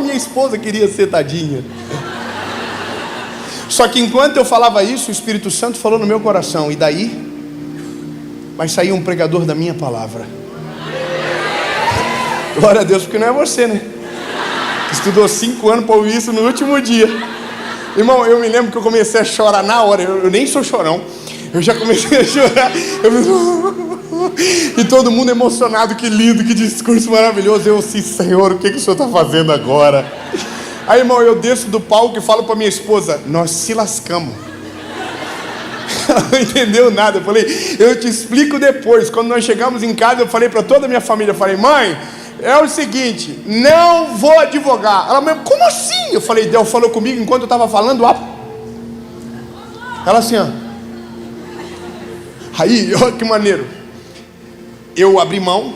minha esposa queria ser tadinha. Só que enquanto eu falava isso, o Espírito Santo falou no meu coração: e daí vai sair um pregador da minha palavra. Glória a Deus, porque não é você, né? Estudou 5 anos para ouvir isso no último dia. Irmão, eu me lembro que eu comecei a chorar na hora. Eu nem sou chorão. Eu já comecei a chorar. E todo mundo emocionado. Que lindo, que discurso maravilhoso. Eu assim, Senhor, o que o Senhor está fazendo agora? Aí, irmão, eu desço do palco e falo para minha esposa: nós se lascamos. Ela não entendeu nada. Eu falei: eu te explico depois. Quando nós chegamos em casa, eu falei para toda a minha família, eu falei: mãe, é o seguinte, não vou advogar. Ela mesmo, como assim? Eu falei: Deus falou comigo enquanto eu estava falando. Ela assim, ó. Aí, olha que maneiro. Eu abri mão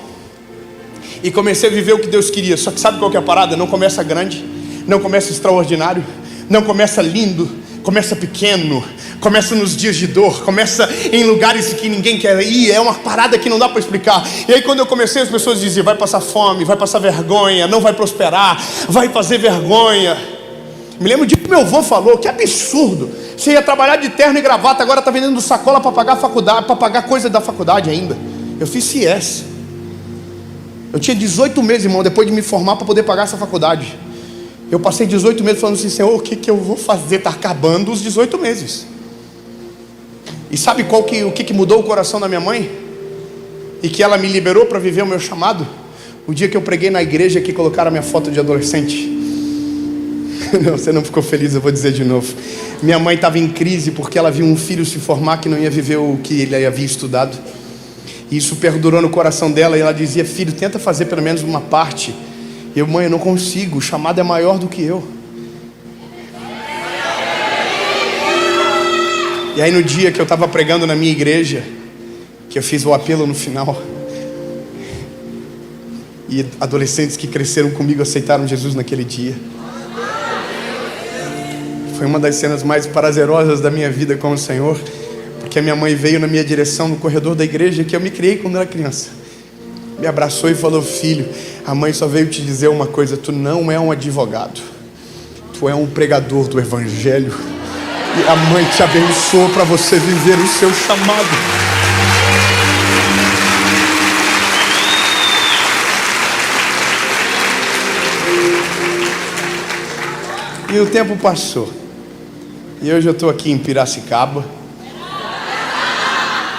e comecei a viver o que Deus queria. Só que sabe qual que é a parada? Não começa grande, não começa extraordinário, não começa lindo, começa pequeno, começa nos dias de dor, começa em lugares que ninguém quer ir. É uma parada que não dá para explicar. E aí quando eu comecei, as pessoas diziam: vai passar fome, vai passar vergonha, não vai prosperar, vai fazer vergonha. Me lembro de que meu avô falou: que absurdo, você ia trabalhar de terno e gravata, agora está vendendo sacola para pagar a faculdade, para pagar coisa da faculdade ainda. Eu fiz CS. Eu tinha 18 meses, irmão, depois de me formar, para poder pagar essa faculdade. Eu passei 18 meses falando assim: Senhor, o que eu vou fazer? Está acabando os 18 meses. E sabe o que mudou o coração da minha mãe? E que ela me liberou para viver o meu chamado? O dia que eu preguei na igreja que colocaram a minha foto de adolescente. Não, você não ficou feliz, eu vou dizer de novo. Minha mãe estava em crise porque ela viu um filho se formar que não ia viver o que ele havia estudado. E isso perdurou no coração dela. E ela dizia: filho, tenta fazer pelo menos uma parte. E eu: mãe, eu não consigo, o chamado é maior do que eu. E aí no dia que eu estava pregando na minha igreja, que eu fiz o apelo no final, e adolescentes que cresceram comigo aceitaram Jesus naquele dia. Foi uma das cenas mais prazerosas da minha vida com o Senhor, porque a minha mãe veio na minha direção no corredor da igreja que eu me criei quando era criança, me abraçou e falou: filho, a mãe só veio te dizer uma coisa: tu não é um advogado, tu é um pregador do evangelho, e a mãe te abençoou para você viver o seu chamado. E o tempo passou, e hoje eu estou aqui em Piracicaba.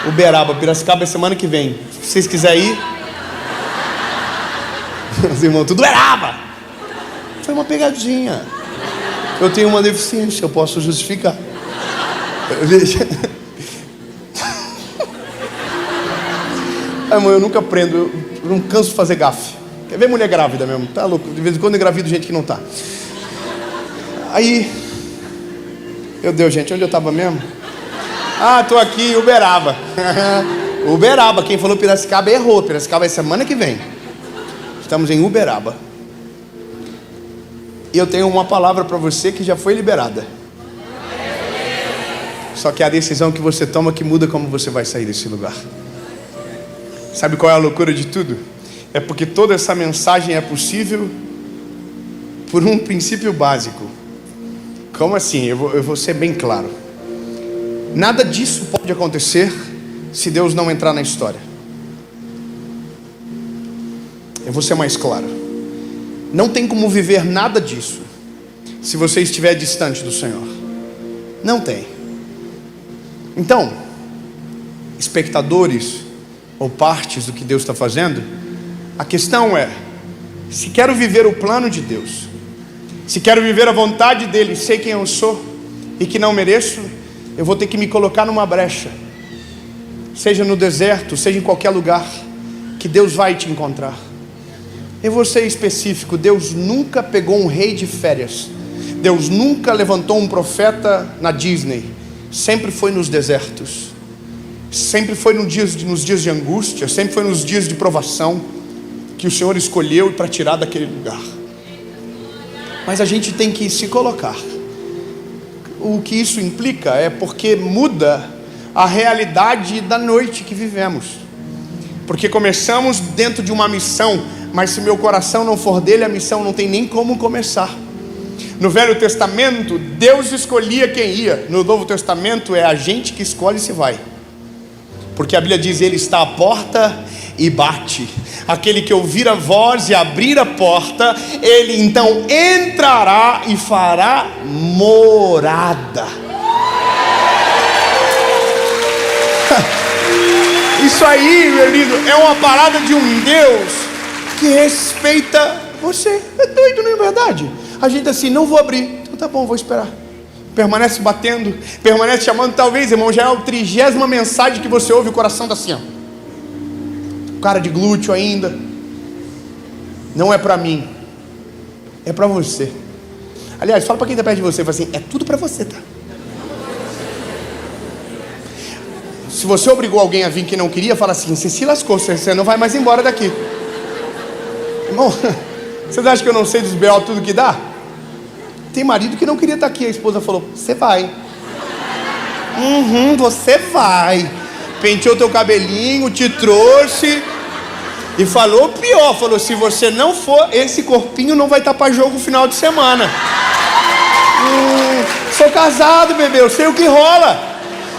Uberaba, Piracicaba é semana que vem. Se vocês quiserem ir, os irmãos, tudo Uberaba. Foi uma pegadinha. Eu tenho uma deficiência, eu posso justificar. Veja. Ai, mãe, eu nunca aprendo, eu não canso de fazer gafe. Quer ver mulher grávida mesmo? Tá louco? De vez em quando eu engravido gente que não tá. Aí, meu Deus, gente, onde eu estava mesmo? Ah, tô aqui, Uberaba. Uberaba, quem falou Piracicaba errou. Piracicaba é semana que vem. Estamos em Uberaba. E eu tenho uma palavra para você que já foi liberada. Só que é a decisão que você toma que muda como você vai sair desse lugar. Sabe qual é a loucura de tudo? É porque toda essa mensagem é possível por um princípio básico. Como assim? Eu vou ser bem claro. Nada disso pode acontecer se Deus não entrar na história. Eu vou ser mais claro. Não tem como viver nada disso se você estiver distante do Senhor. Não tem. Então, espectadores ou partes do que Deus está fazendo, a questão é: se quero viver o plano de Deus, se quero viver a vontade dEle, sei quem eu sou e que não mereço, eu vou ter que me colocar numa brecha, seja no deserto, seja em qualquer lugar, que Deus vai te encontrar. Eu vou ser específico: Deus nunca pegou um rei de férias, Deus nunca levantou um profeta na Disney, sempre foi nos desertos, sempre foi nos dias de angústia, sempre foi nos dias de provação, que o Senhor escolheu para tirar daquele lugar. Mas a gente tem que se colocar. O que isso implica é porque muda a realidade da noite que vivemos. Porque começamos dentro de uma missão mas se meu coração não for dele, a missão não tem nem como começar. No Velho Testamento, Deus escolhia quem ia. No Novo Testamento, é a gente que escolhe se vai. Porque a Bíblia diz: ele está à porta e bate. Aquele que ouvir a voz e abrir a porta, ele então entrará e fará morada. Isso aí, meu lindo, é uma parada de um Deus que respeita você. É doido, não é verdade? A gente assim, não vou abrir. Então tá bom, vou esperar. Permanece batendo, permanece chamando. Talvez, irmão, já é a 30ª mensagem que você ouve, o coração tá assim, ó, cara de glúteo ainda. Não é para mim, é para você. Aliás, fala para quem está perto de você, fala assim: é tudo para você, tá? Se você obrigou alguém a vir que não queria, fala assim: você se lascou, você não vai mais embora daqui. Irmão, vocês acham que eu não sei dos B.O. tudo que dá? Tem marido que não queria estar aqui, a esposa falou: você vai. Você vai. Penteou teu cabelinho, te trouxe e falou pior, falou: se você não for, esse corpinho não vai estar para jogo no final de semana. Sou casado, bebê, eu sei o que rola.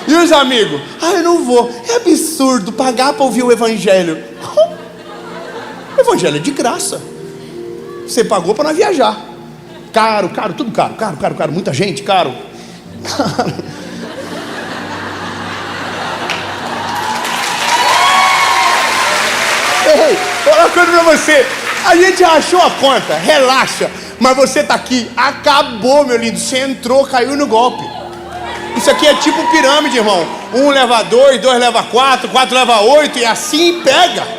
E os amigos? Eu não vou. É absurdo pagar para ouvir o evangelho. O evangelho é de graça. Você pagou para não viajar. Caro, tudo caro, muita gente, caro. Ei, vou falar uma coisa pra você. A gente achou a conta, relaxa. Mas você tá aqui, acabou, meu lindo. Você entrou, caiu no golpe. Isso aqui é tipo pirâmide, irmão. 1 leva 2, 2 leva 4, 4 leva 8 e assim pega.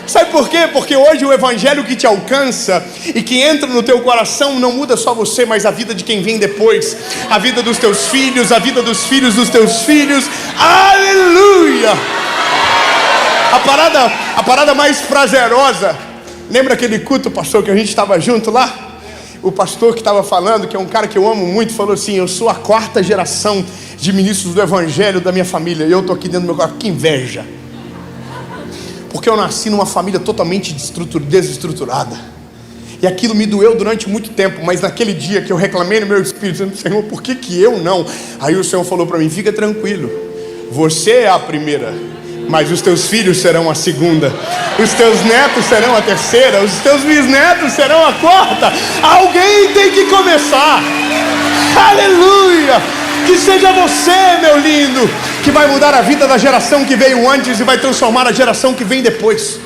Sabe por quê? Porque hoje o evangelho que te alcança e que entra no teu coração não muda só você, mas a vida de quem vem depois, a vida dos teus filhos, a vida dos filhos dos teus filhos. Aleluia! A parada mais prazerosa. Lembra aquele culto, pastor, que a gente estava junto lá? O pastor que estava falando, que é um cara que eu amo muito, falou assim: eu sou a 4ª geração de ministros do evangelho da minha família. E eu estou aqui dentro do meu coração, que inveja. Porque eu nasci numa família totalmente desestruturada. E aquilo me doeu durante muito tempo. Mas naquele dia que eu reclamei no meu espírito, dizendo: Senhor, por que eu não? Aí o Senhor falou para mim: fica tranquilo, você é a primeira, mas os teus filhos serão a segunda, os teus netos serão a terceira, os teus bisnetos serão a 4ª. Alguém tem que começar. Aleluia! Que seja você, meu lindo, que vai mudar a vida da geração que veio antes e vai transformar a geração que vem depois.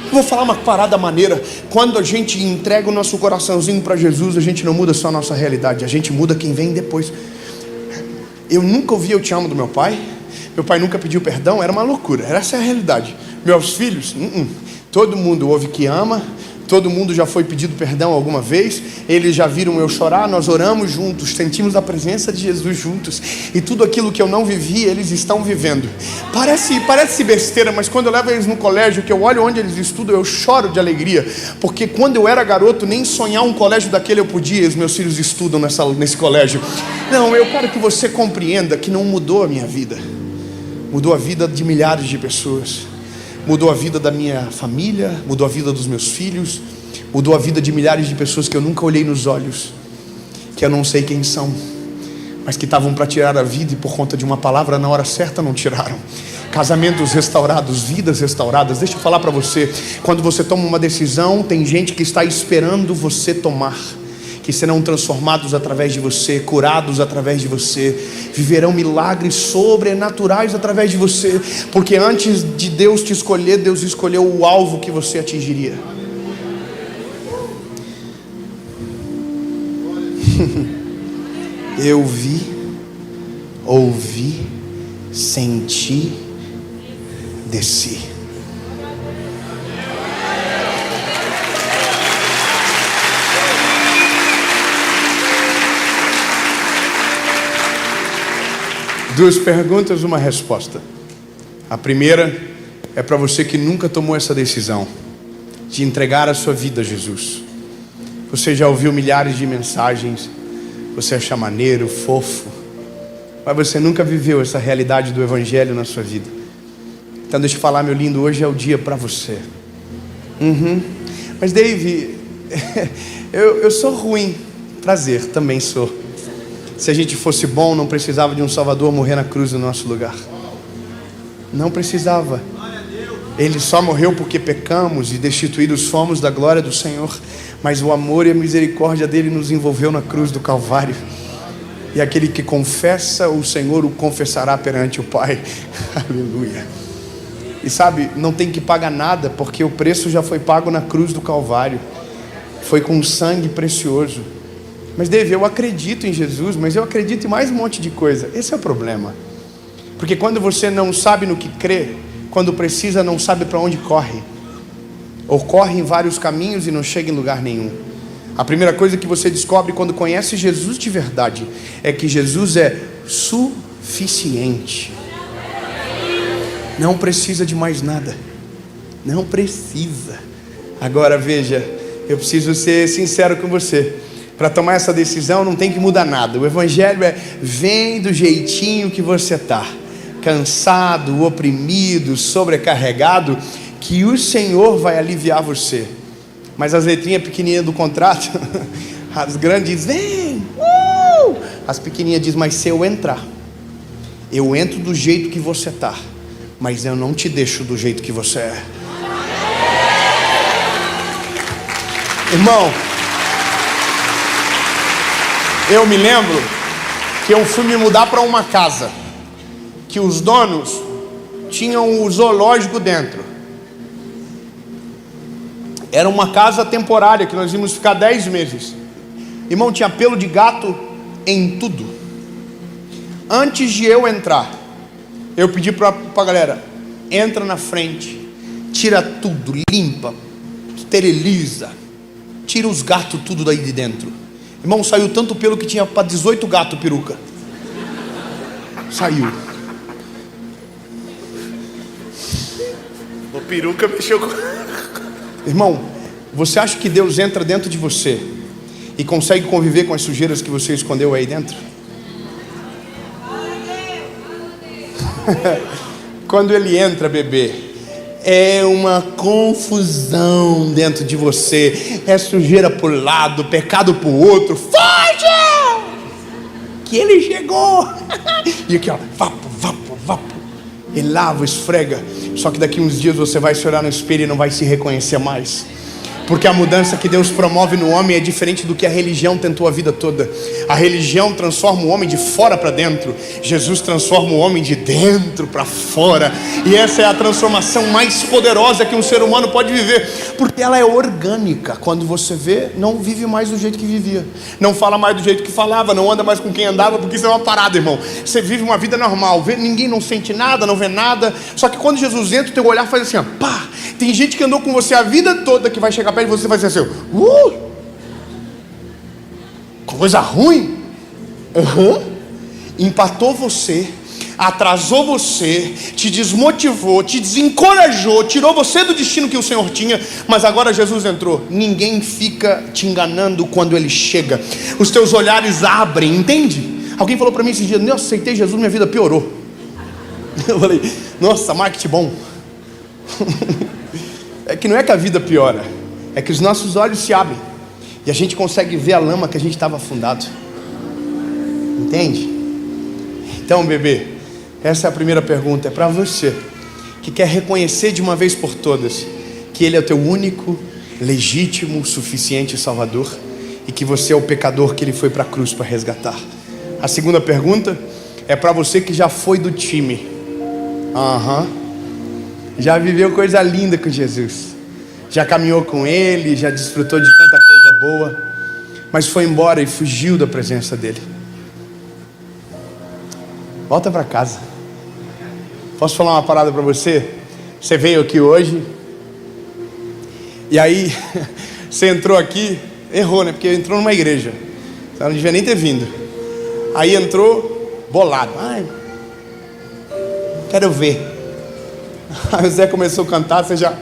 Eu vou falar uma parada maneira. Quando a gente entrega o nosso coraçãozinho para Jesus, a gente não muda só a nossa realidade, a gente muda quem vem depois. Eu nunca ouvi "eu te amo" do meu pai. Meu pai nunca pediu perdão, era uma loucura. Essa é a realidade. Meus filhos, todo mundo ouve que ama. Todo mundo já foi pedido perdão alguma vez. Eles já viram eu chorar, nós oramos juntos, sentimos a presença de Jesus juntos. E tudo aquilo que eu não vivi, eles estão vivendo. Parece besteira, mas quando eu levo eles no colégio, que eu olho onde eles estudam, eu choro de alegria. Porque quando eu era garoto, nem sonhar um colégio daquele eu podia. Os meus filhos estudam nesse colégio. Não, eu quero que você compreenda que não mudou a minha vida. Mudou a vida de milhares de pessoas. Mudou a vida da minha família, mudou a vida dos meus filhos, mudou a vida de milhares de pessoas que eu nunca olhei nos olhos, que eu não sei quem são, mas que estavam para tirar a vida e por conta de uma palavra na hora certa não tiraram. Casamentos restaurados, vidas restauradas. Deixa eu falar para você, quando você toma uma decisão, tem gente que está esperando você tomar, que serão transformados através de você, curados através de você, viverão milagres sobrenaturais através de você, porque antes de Deus te escolher, Deus escolheu o alvo que você atingiria. Eu vi, ouvi, senti, desci. Duas perguntas, uma resposta. A primeira é para você que nunca tomou essa decisão de entregar a sua vida a Jesus. Você já ouviu milhares de mensagens, você acha maneiro, fofo, mas você nunca viveu essa realidade do evangelho na sua vida. Então deixa eu falar, meu lindo, hoje é o dia para você. Mas Dave, eu sou ruim. Prazer, também sou. Se a gente fosse bom, não precisava de um Salvador morrer na cruz no nosso lugar. Não precisava. Ele só morreu porque pecamos e destituídos fomos da glória do Senhor. Mas o amor e a misericórdia dele nos envolveu na cruz do Calvário. E aquele que confessa o Senhor o confessará perante o Pai. Aleluia. E sabe, não tem que pagar nada, porque o preço já foi pago na cruz do Calvário. Foi com sangue precioso. Mas Dave, eu acredito em Jesus, mas eu acredito em mais um monte de coisa. Esse é o problema. Porque quando você não sabe no que crê, quando precisa não sabe para onde corre. Ou corre em vários caminhos e não chega em lugar nenhum. A primeira coisa que você descobre quando conhece Jesus de verdade é que Jesus é suficiente. Não precisa de mais nada. Não precisa. Agora veja, eu preciso ser sincero com você. Para tomar essa decisão não tem que mudar nada. O evangelho é: vem do jeitinho que você está, cansado, oprimido, sobrecarregado, que o Senhor vai aliviar você. Mas as letrinhas pequenininhas do contrato, as grandes vem, as pequenininhas dizem: mas se eu entrar, eu entro do jeito que você está, mas eu não te deixo do jeito que você é. Irmão, eu me lembro que eu fui me mudar para uma casa que os donos tinham o zoológico dentro. Era uma casa temporária que nós íamos ficar 10 meses. Irmão, tinha pelo de gato em tudo. Antes de eu entrar, eu pedi para a galera: entra na frente, tira tudo, limpa, esteriliza, tira os gatos tudo daí de dentro. Irmão, saiu tanto pelo que tinha para 18 gatos peruca. Saiu. O peruca mexeu com... Irmão, você acha que Deus entra dentro de você e consegue conviver com as sujeiras que você escondeu aí dentro? Quando Ele entra, bebê, é uma confusão dentro de você. É sujeira para o lado, pecado para o outro. Foge! Que Ele chegou. E aqui ó, vapo, vapo, vapo. Ele lava, esfrega. Só que daqui uns dias você vai se olhar no espelho e não vai se reconhecer mais. Porque a mudança que Deus promove no homem é diferente do que a religião tentou a vida toda. A religião transforma o homem de fora para dentro. Jesus transforma o homem de dentro para fora. E essa é a transformação mais poderosa que um ser humano pode viver. Porque ela é orgânica. Quando você vê, não vive mais do jeito que vivia. Não fala mais do jeito que falava. Não anda mais com quem andava. Porque isso é uma parada, irmão. Você vive uma vida normal. Ninguém não sente nada, não vê nada. Só que quando Jesus entra, o teu olhar faz assim, ó, pá. Tem gente que andou com você a vida toda, que vai chegar perto de você e vai dizer assim, coisa ruim. Empatou você, atrasou você, te desmotivou, te desencorajou, tirou você do destino que o Senhor tinha. Mas agora Jesus entrou. Ninguém fica te enganando quando Ele chega. Os teus olhares abrem, entende? Alguém falou para mim esse dia: eu aceitei Jesus, minha vida piorou. Eu falei: nossa, marketing bom. É que não é que a vida piora, é que os nossos olhos se abrem e a gente consegue ver a lama que a gente estava afundado. Entende? Então, bebê, essa é a primeira pergunta. É para você que quer reconhecer de uma vez por todas que Ele é o teu único, legítimo, suficiente Salvador, e que você é o pecador que Ele foi para a cruz para resgatar. A segunda pergunta é para você que já foi do time. Já viveu coisa linda com Jesus, já caminhou com Ele, já desfrutou de tanta coisa boa, mas foi embora e fugiu da presença dEle. Volta para casa. Posso falar uma parada para você? Você veio aqui hoje e aí você entrou aqui, errou, né? Porque entrou numa igreja, você não devia nem ter vindo. Aí entrou bolado. Ai, quero ver. Aí o Zé começou a cantar, você já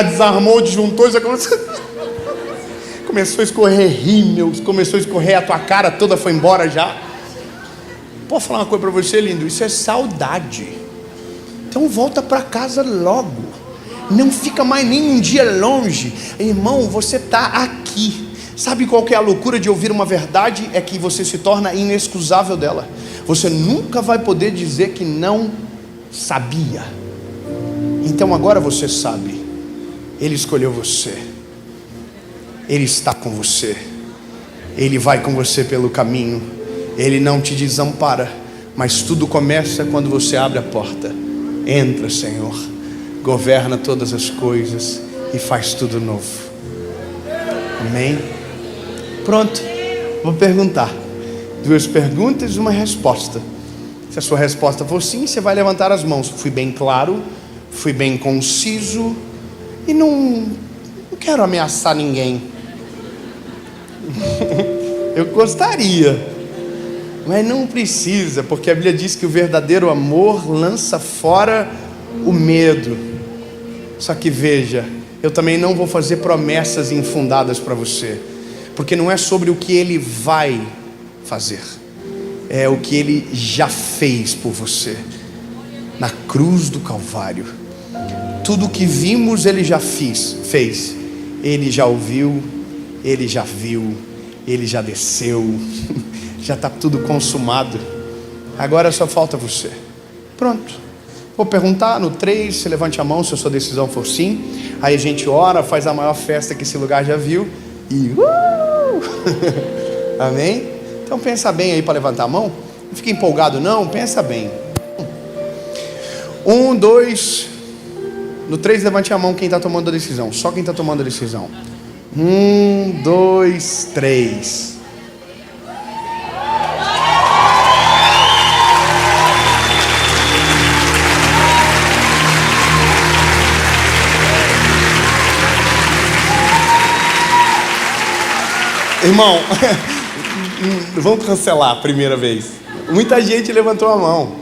desarmou, desjuntou, já começou a escorrer rímel, começou a escorrer, a tua cara toda foi embora já. Posso falar uma coisa para você, lindo? Isso é saudade. Então volta para casa logo. não fica mais nem um dia longe. Irmão, você está aqui. Sabe qual que é a loucura de ouvir uma verdade? É que você se torna inexcusável dela. Você nunca vai poder dizer que não sabia. Então agora você sabe. Ele escolheu você. Ele está com você. Ele vai com você pelo caminho. Ele não te desampara. Mas tudo começa quando você abre a porta. Entra, Senhor. Governa todas as coisas e faz tudo novo. Amém? Pronto. Vou perguntar. 2 perguntas e uma resposta. Se a sua resposta for sim, você vai levantar as mãos. Fui bem claro, fui bem conciso e não quero ameaçar ninguém. Eu gostaria, mas não precisa, porque a Bíblia diz que o verdadeiro amor lança fora o medo. Só que veja, eu também não vou fazer promessas infundadas para você, porque não é sobre o que Ele vai fazer, é o que Ele já fez por você na cruz do Calvário. Tudo o que vimos Ele já fez. Ele já ouviu, Ele já viu, Ele já desceu. Já está tudo consumado. Agora só falta você. Pronto. Vou perguntar no 3, você levante a mão se a sua decisão for sim. Aí a gente ora, faz a maior festa que esse lugar já viu. E amém? Então pensa bem aí para levantar a mão. Não fique empolgado não, pensa bem. 1, 2. No 3 levante a mão quem está tomando a decisão. Só quem está tomando a decisão. 1, 2, 3. Irmão, vamos cancelar a primeira vez. Muita gente levantou a mão.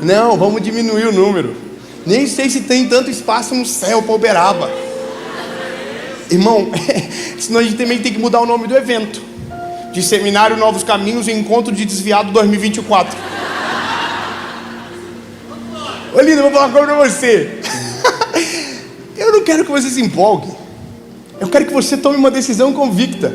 Não, vamos diminuir o número. Nem sei se tem tanto espaço no céu para Uberaba. Irmão, senão a gente também tem que mudar o nome do evento. De Seminário Novos Caminhos e Encontro de Desviado 2024. Ô Linda, eu vou falar uma coisa pra você. Eu não quero que você se empolgue. Eu quero que você tome uma decisão convicta.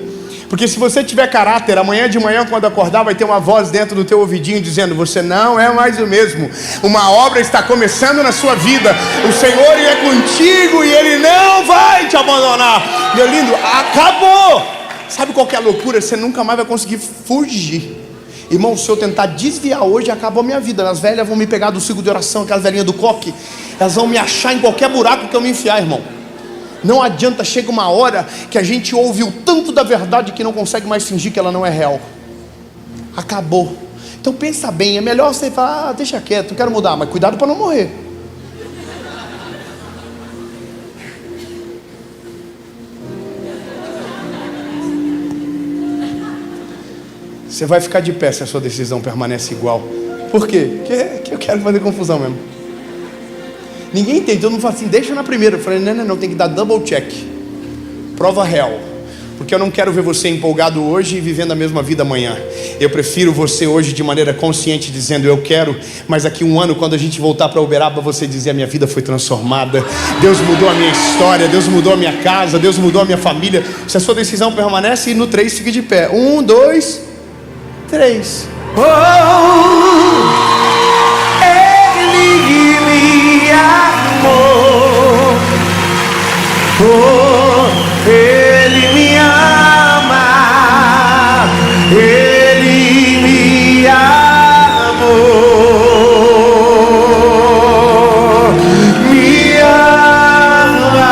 Porque se você tiver caráter, amanhã de manhã quando acordar vai ter uma voz dentro do teu ouvidinho dizendo: você não é mais o mesmo, uma obra está começando na sua vida, o Senhor é contigo e Ele não vai te abandonar. Meu lindo, acabou. Sabe qual que é a loucura? Você nunca mais vai conseguir fugir. Irmão, se eu tentar desviar hoje, acabou a minha vida. As velhas vão me pegar do ciclo de oração, aquelas velhinhas do coque, elas vão me achar em qualquer buraco que eu me enfiar, irmão. Não adianta, chega uma hora que a gente ouve o tanto da verdade que não consegue mais fingir que ela não é real. Acabou. Então pensa bem, é melhor você falar: deixa quieto, não quero mudar, mas cuidado para não morrer. Você vai ficar de pé se a sua decisão permanece igual. Por quê? Porque eu quero fazer confusão mesmo. Ninguém entende, todo mundo fala assim: deixa na primeira. Eu falei: não, tem que dar double check. Prova real. Porque eu não quero ver você empolgado hoje e vivendo a mesma vida amanhã. Eu prefiro você hoje de maneira consciente dizendo: eu quero, mas daqui um ano, quando a gente voltar para Uberaba, você dizer: a minha vida foi transformada, Deus mudou a minha história, Deus mudou a minha casa, Deus mudou a minha família. Se a sua decisão permanece, e no 3 fique de pé. 1, 2, 3. Ele me amou, Ele me ama, Ele me amou, me ama,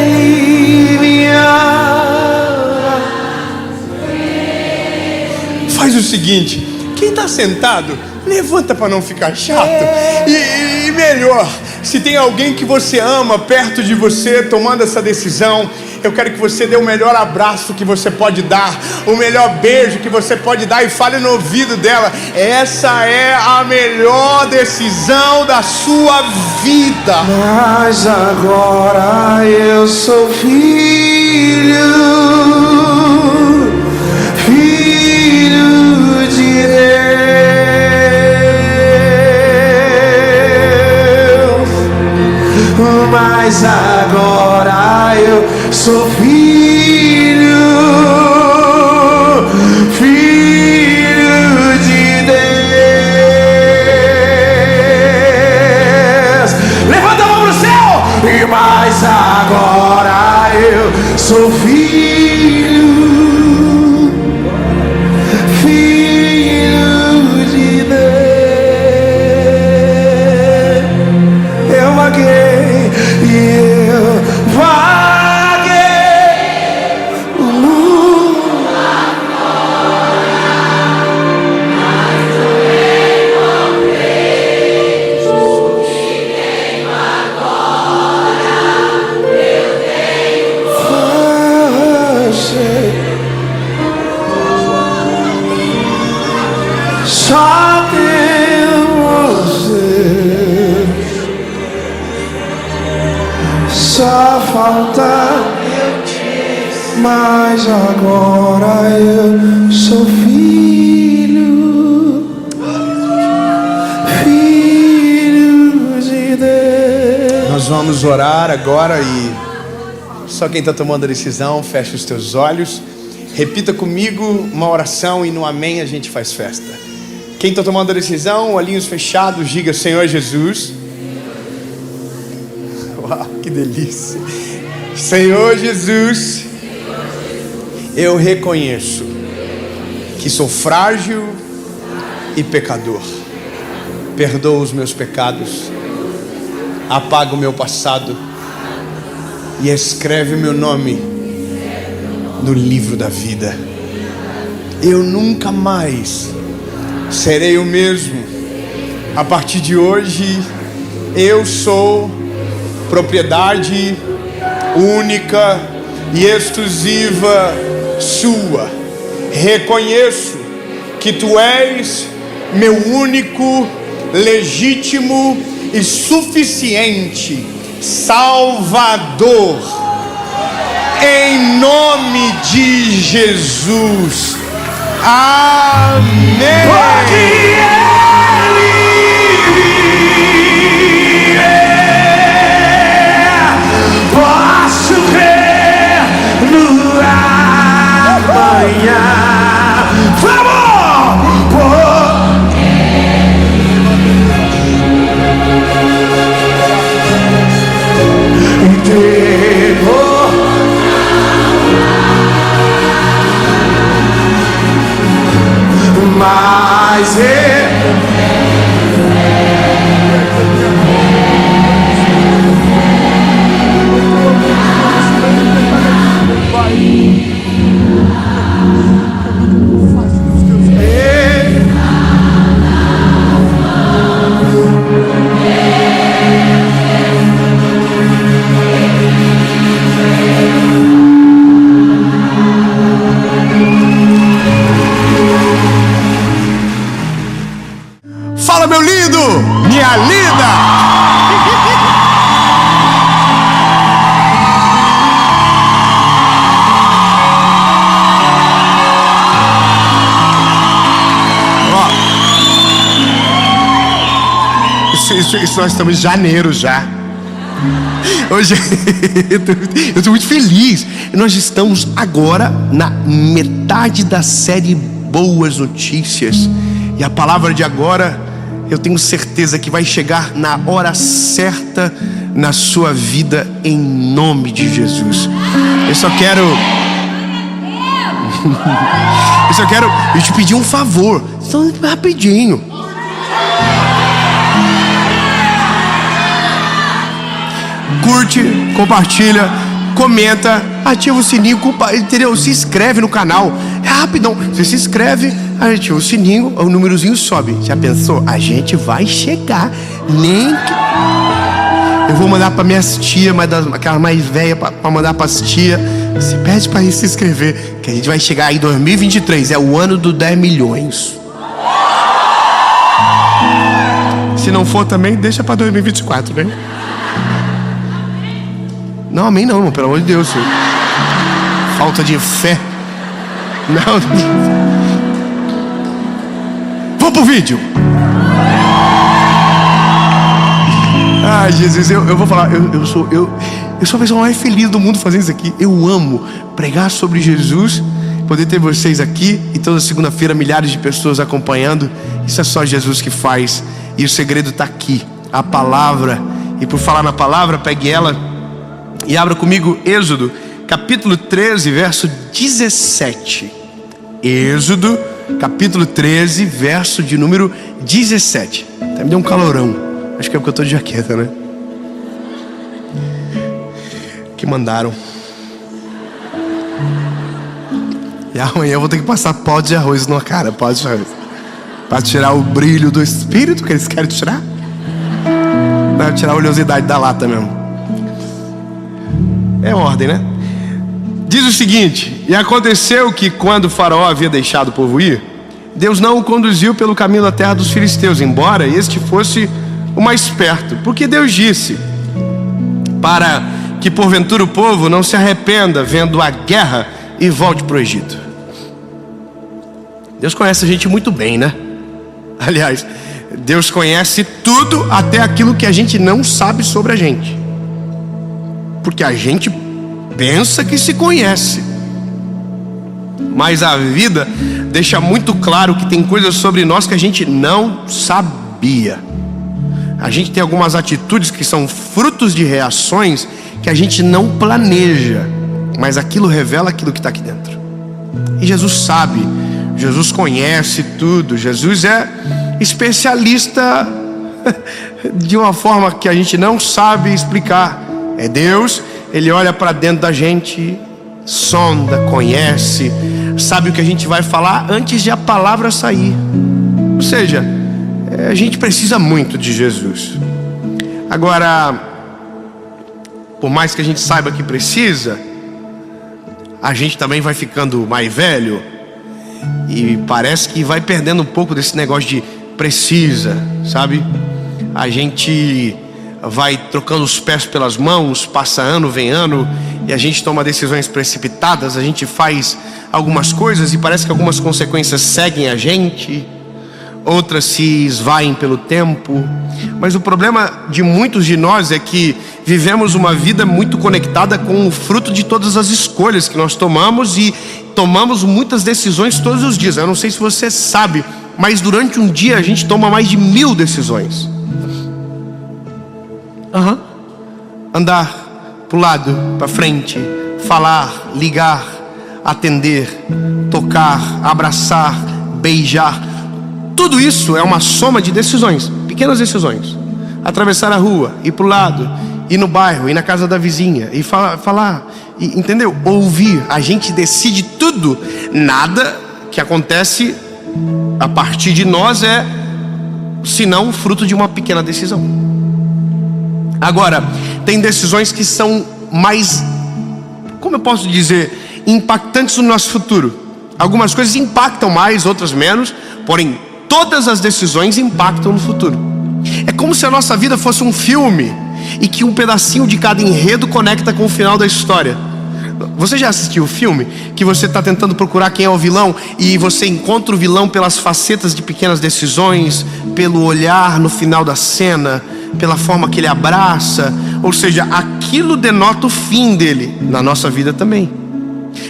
Ele me ama. Faz o seguinte: quem está sentado, levanta para não ficar chato. E melhor, se tem alguém que você ama perto de você tomando essa decisão, eu quero que você dê o melhor abraço que você pode dar, o melhor beijo que você pode dar, e fale no ouvido dela: essa é a melhor decisão da sua vida. Mas agora eu sou filho de Deus. eu sou filho, filho de Deus. Levanta a mão pro céu. E mais agora eu sou filho, filho de Deus. Eu vaguei e eu vaguei o mundo. Só tem você, só falta, mas agora eu sou filho, filho de Deus. Nós vamos orar agora e só quem está tomando a decisão, fecha os teus olhos. Repita comigo uma oração e no amém a gente faz festa. Quem está tomando a decisão, olhinhos fechados, diga: Senhor Jesus. Uau, que delícia. Senhor Jesus, eu reconheço que sou frágil e pecador. Perdoa os meus pecados, apaga o meu passado e escreve meu nome no livro da vida. Eu nunca mais serei o mesmo. A partir de hoje, eu sou propriedade única e exclusiva sua. Reconheço que tu és meu único, legítimo e suficiente Salvador. Em nome de Jesus. Amém. Porque Ele posso crer no amanhã. Vamos! Entendo. Mas fala, meu lindo, minha linda. Isso nós estamos em janeiro já. Hoje eu estou muito feliz. Nós estamos agora na metade da série Boas Notícias. E a palavra de agora, eu tenho certeza que vai chegar na hora certa na sua vida, em nome de Jesus. Eu só quero te pedir um favor, só rapidinho. Curte, compartilha, comenta, ativa o sininho, entendeu? Se inscreve no canal, é rapidão. Você se inscreve, ativa o sininho, o númerozinho sobe. Já pensou? A gente vai chegar. Nem que... Eu vou mandar para minhas tias, aquela mais velha, para mandar para as tias. Você pede para se inscrever, que a gente vai chegar aí em 2023. É o ano do 10 milhões. Se não for também, deixa para 2024, né? Não, amém não, irmão, pelo amor de Deus, senhor. Falta de fé. Não. Vamos pro vídeo. Ai, Jesus, eu vou falar, Eu sou a pessoa mais feliz do mundo fazendo isso aqui. Eu amo pregar sobre Jesus, poder ter vocês aqui e toda segunda-feira milhares de pessoas acompanhando. Isso é só Jesus que faz, e o segredo está aqui, a palavra. E por falar na palavra, pegue ela e abra comigo Êxodo capítulo 13, verso 17. Êxodo capítulo 13, verso de número 17. Até me deu um calorão, acho que é porque eu estou de jaqueta, né? Que mandaram. E amanhã eu vou ter que passar pó de arroz na cara, pó de arroz, para tirar o brilho do espírito que eles querem tirar. Não, tirar a oleosidade da lata mesmo. É ordem, né? Diz o seguinte: e aconteceu que quando Faraó havia deixado o povo ir, Deus não o conduziu pelo caminho da terra dos filisteus, embora este fosse o mais perto, porque Deus disse: para que porventura o povo não se arrependa vendo a guerra e volte para o Egito. Deus conhece a gente muito bem, né? Aliás, Deus conhece tudo, até aquilo que a gente não sabe sobre a gente, porque a gente pensa que se conhece, mas a vida deixa muito claro que tem coisas sobre nós que a gente não sabia. A gente tem algumas atitudes que são frutos de reações que a gente não planeja, mas aquilo revela aquilo que está aqui dentro. E Jesus sabe, Jesus conhece tudo, Jesus é especialista de uma forma que a gente não sabe explicar. É Deus, Ele olha para dentro da gente, sonda, conhece, sabe o que a gente vai falar antes de a palavra sair. Ou seja, a gente precisa muito de Jesus. Agora, por mais que a gente saiba que precisa, a gente também vai ficando mais velho e parece que vai perdendo um pouco desse negócio de precisa, sabe? A gente vai trocando os pés pelas mãos, passa ano, vem ano, e a gente toma decisões precipitadas, a gente faz algumas coisas e parece que algumas consequências seguem a gente, outras se esvaem pelo tempo. Mas o problema de muitos de nós é que vivemos uma vida muito conectada com o fruto de todas as escolhas que nós tomamos, e tomamos muitas decisões todos os dias. Eu não sei se você sabe, mas durante um dia a gente toma mais de 1000 decisões. Andar para o lado, para frente, falar, ligar, atender, tocar, abraçar, beijar. Tudo isso é uma soma de decisões, pequenas decisões. Atravessar a rua, ir para o lado, ir no bairro, ir na casa da vizinha, e falar, entendeu? Ouvir. A gente decide tudo. Nada que acontece a partir de nós é senão fruto de uma pequena decisão. Agora, tem decisões que são mais, como eu posso dizer, impactantes no nosso futuro. Algumas coisas impactam mais, outras menos, porém todas as decisões impactam no futuro. É como se a nossa vida fosse um filme e que um pedacinho de cada enredo conecta com o final da história. Você já assistiu o filme que você está tentando procurar quem é o vilão e você encontra o vilão pelas facetas de pequenas decisões, pelo olhar no final da cena, pela forma que ele abraça? Ou seja, aquilo denota o fim dele. Na nossa vida também,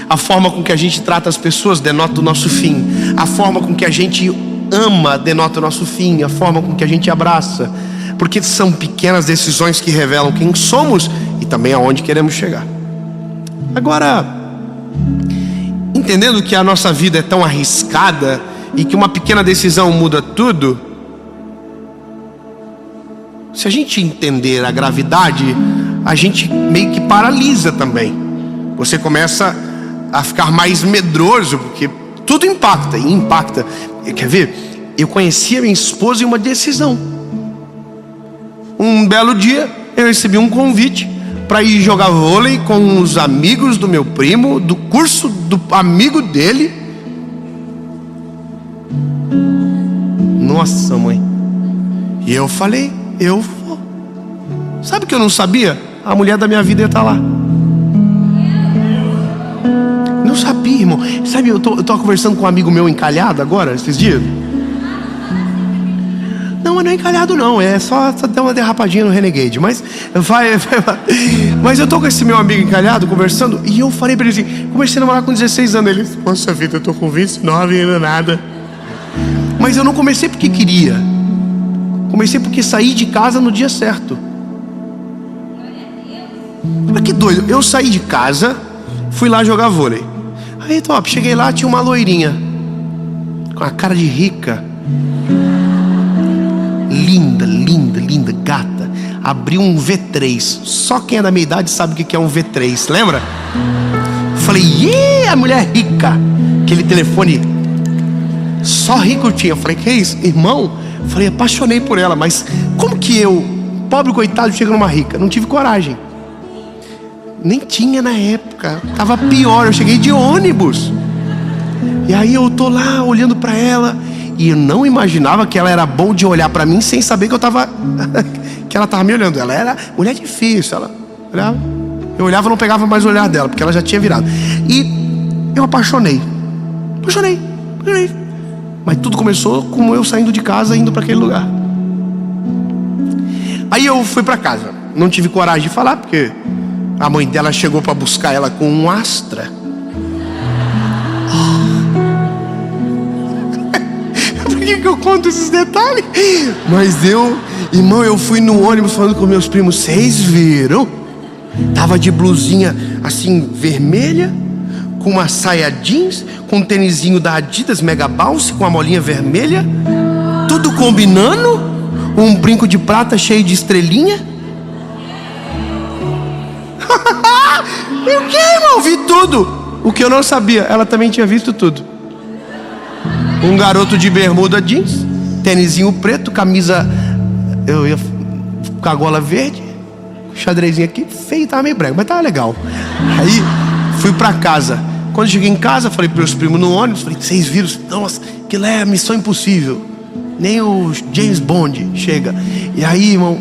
a forma com que a gente trata as pessoas denota o nosso fim. A forma com que a gente ama denota o nosso fim. A forma com que a gente abraça, porque são pequenas decisões que revelam quem somos e também aonde queremos chegar. Agora, entendendo que a nossa vida é tão arriscada e que uma pequena decisão muda tudo, se a gente entender a gravidade, a gente meio que paralisa também. Você começa a ficar mais medroso, porque tudo impacta, e impacta. Quer ver? Eu conheci a minha esposa em uma decisão. Um belo dia, eu recebi um convite para ir jogar vôlei com os amigos do meu primo, do curso do amigo dele. Nossa, mãe. E eu falei, eu vou. Sabe o que eu não sabia? A mulher da minha vida ia estar lá. Não sabia, irmão. Sabe, eu tô conversando com um amigo meu encalhado agora, esses dias. Não, mas não é encalhado não, é só dar uma derrapadinha no Renegade. Mas mas eu tô com esse meu amigo encalhado, conversando, e eu falei pra ele assim, comecei a namorar com 16 anos. Ele, poxa vida, eu tô com 29 e ainda nada. Mas eu não comecei porque queria. Comecei porque saí de casa no dia certo. Mas que doido, eu saí de casa, fui lá jogar vôlei. Aí top, cheguei lá, tinha uma loirinha com a cara de rica, linda, linda, linda, gata. Abriu um V3. Só quem é da minha idade sabe o que é um V3, lembra? Falei, a mulher rica. Aquele telefone só rico tinha. Falei, que é isso, irmão? Falei, apaixonei por ela. Mas como que eu, pobre coitado, chego numa rica? Não tive coragem. Nem tinha na época. Tava pior, eu cheguei de ônibus. E aí eu tô lá olhando pra ela, e eu não imaginava que ela era bom de olhar pra mim sem saber que eu tava que ela tava me olhando. Ela era mulher difícil, ela olhava, eu olhava e não pegava mais o olhar dela, porque ela já tinha virado. E eu apaixonei. Mas tudo começou com eu saindo de casa, indo pra aquele lugar. Aí eu fui pra casa. Não tive coragem de falar, porque a mãe dela chegou pra buscar ela com um Astra. Por que eu conto esses detalhes? Mas irmão, eu fui no ônibus falando com meus primos. Vocês viram? Tava de blusinha assim, vermelha, com uma saia jeans, com um tênisinho da Adidas Mega Bounce, com a molinha vermelha, tudo combinando, um brinco de prata cheio de estrelinha. O que, irmão? Vi tudo. O que eu não sabia, ela também tinha visto tudo. Um garoto de bermuda jeans, tênisinho preto, camisa, eu ia com a gola verde, xadrezinho aqui, feio, tava meio brega, mas tava legal. Aí fui pra casa. Quando cheguei em casa, falei pros meus primos no ônibus, falei, vocês viram? Nossa, aquilo é Missão Impossível. Nem o James Bond chega. E aí, irmão,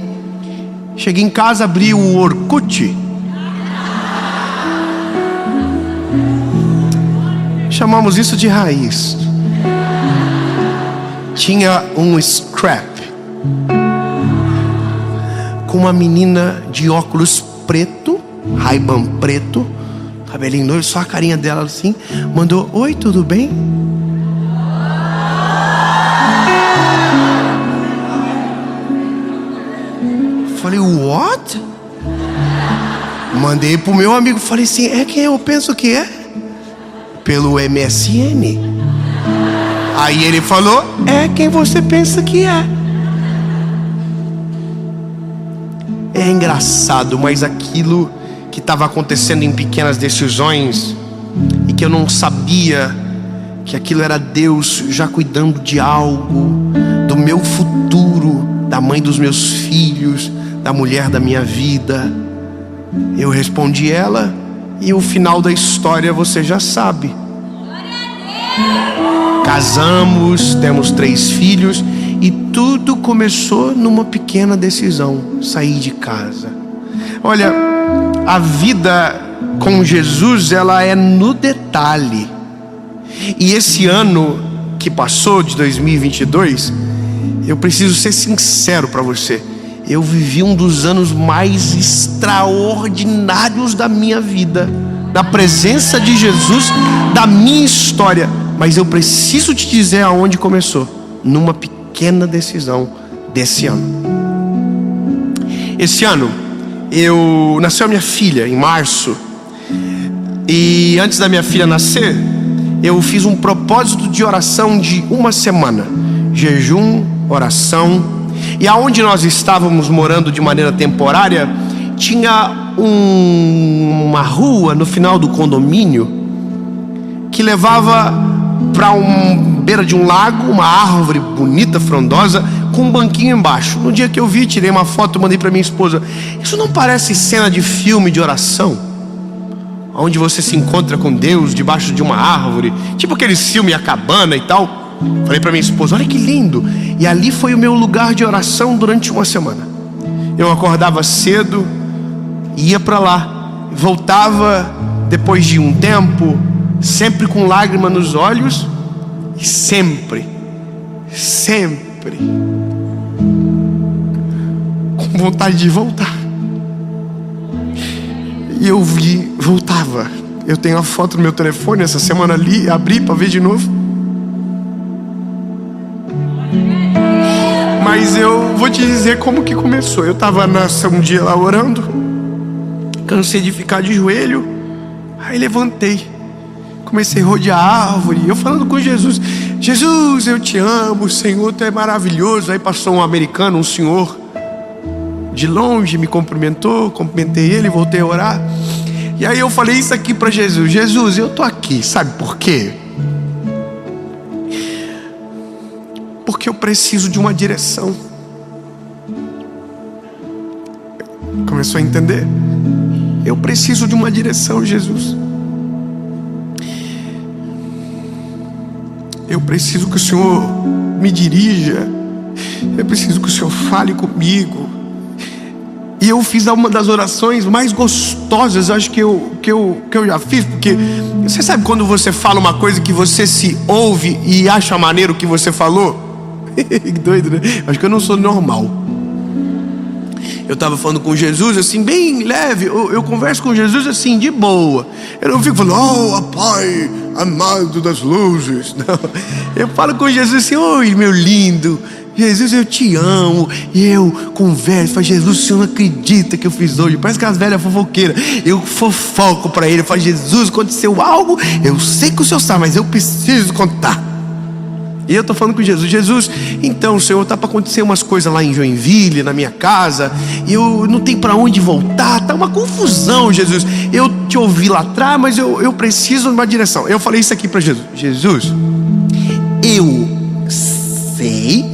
cheguei em casa, abri o Orkut. Chamamos isso de raiz. Tinha um scrap com uma menina de óculos preto, Ray-Ban preto, cabelinho noivo, só a carinha dela assim. Mandou, oi, tudo bem? Falei, what? Mandei pro meu amigo, falei assim, é quem eu penso que é? Pelo MSN. Aí ele falou, é quem você pensa que é. É engraçado, mas aquilo que estava acontecendo em pequenas decisões, e que eu não sabia que aquilo era Deus já cuidando de algo, do meu futuro, da mãe dos meus filhos, da mulher da minha vida. Eu respondi ela, e o final da história você já sabe. Casamos, temos 3 filhos, e tudo começou numa pequena decisão: sair de casa. Olha, a vida com Jesus, ela é no detalhe. E esse ano que passou, de 2022, eu preciso ser sincero para você, eu vivi um dos anos mais extraordinários da minha vida, na presença de Jesus, da minha história. Mas eu preciso te dizer aonde começou: numa pequena decisão desse ano. Esse ano nasceu a minha filha em março, e antes da minha filha nascer, eu fiz um propósito de oração de 1 semana, jejum, oração. E aonde nós estávamos morando de maneira temporária, tinha uma rua no final do condomínio que levava para beira de um lago, uma árvore bonita, frondosa, com um banquinho embaixo. No dia que eu vi, tirei uma foto, mandei para minha esposa. Isso não parece cena de filme de oração? Onde você se encontra com Deus debaixo de uma árvore, tipo aquele filme A Cabana e tal. Falei para minha esposa, olha que lindo. E ali foi o meu lugar de oração durante 1 semana. Eu acordava cedo, ia para lá, voltava depois de um tempo, sempre com lágrima nos olhos, e sempre com vontade de voltar. E eu vi, voltava. Eu tenho a foto no meu telefone, essa semana ali, abri para ver de novo. Mas eu vou te dizer como que começou. Eu estava um dia lá orando, cansei de ficar de joelho, aí levantei, comecei a rodear a árvore, eu falando com Jesus: Jesus, eu te amo, Senhor, tu é maravilhoso. Aí passou um americano, um senhor, de longe, me cumprimentou, cumprimentei ele, voltei a orar. E aí eu falei isso aqui para Jesus: Jesus, eu tô aqui, sabe por quê? Porque eu preciso de uma direção. Começou a entender? Eu preciso de uma direção, Jesus. Eu preciso que o Senhor me dirija. Eu preciso que o Senhor fale comigo. E eu fiz uma das orações mais gostosas, acho que eu já fiz. Porque você sabe quando você fala uma coisa que você se ouve e acha maneiro o que você falou? Que doido, né? Acho que eu não sou normal. Eu estava falando com Jesus assim, bem leve. Eu converso com Jesus assim, de boa. Eu não fico falando: oh, Pai amado das luzes. Não. Eu falo com Jesus assim: oi, meu lindo, Jesus, eu te amo. E eu converso, falo: Jesus, o Senhor não acredita que eu fiz hoje. Parece que as velhas fofoqueiras. Eu fofoco para ele, eu falo: Jesus, aconteceu algo, eu sei que o Senhor sabe, mas eu preciso contar. E eu estou falando com Jesus: Jesus, então, Senhor, está para acontecer umas coisas lá em Joinville, na minha casa, e eu não tenho para onde voltar, está uma confusão, Jesus. Eu te ouvi lá atrás, mas eu preciso de uma direção. Eu falei isso aqui para Jesus: Jesus, eu sei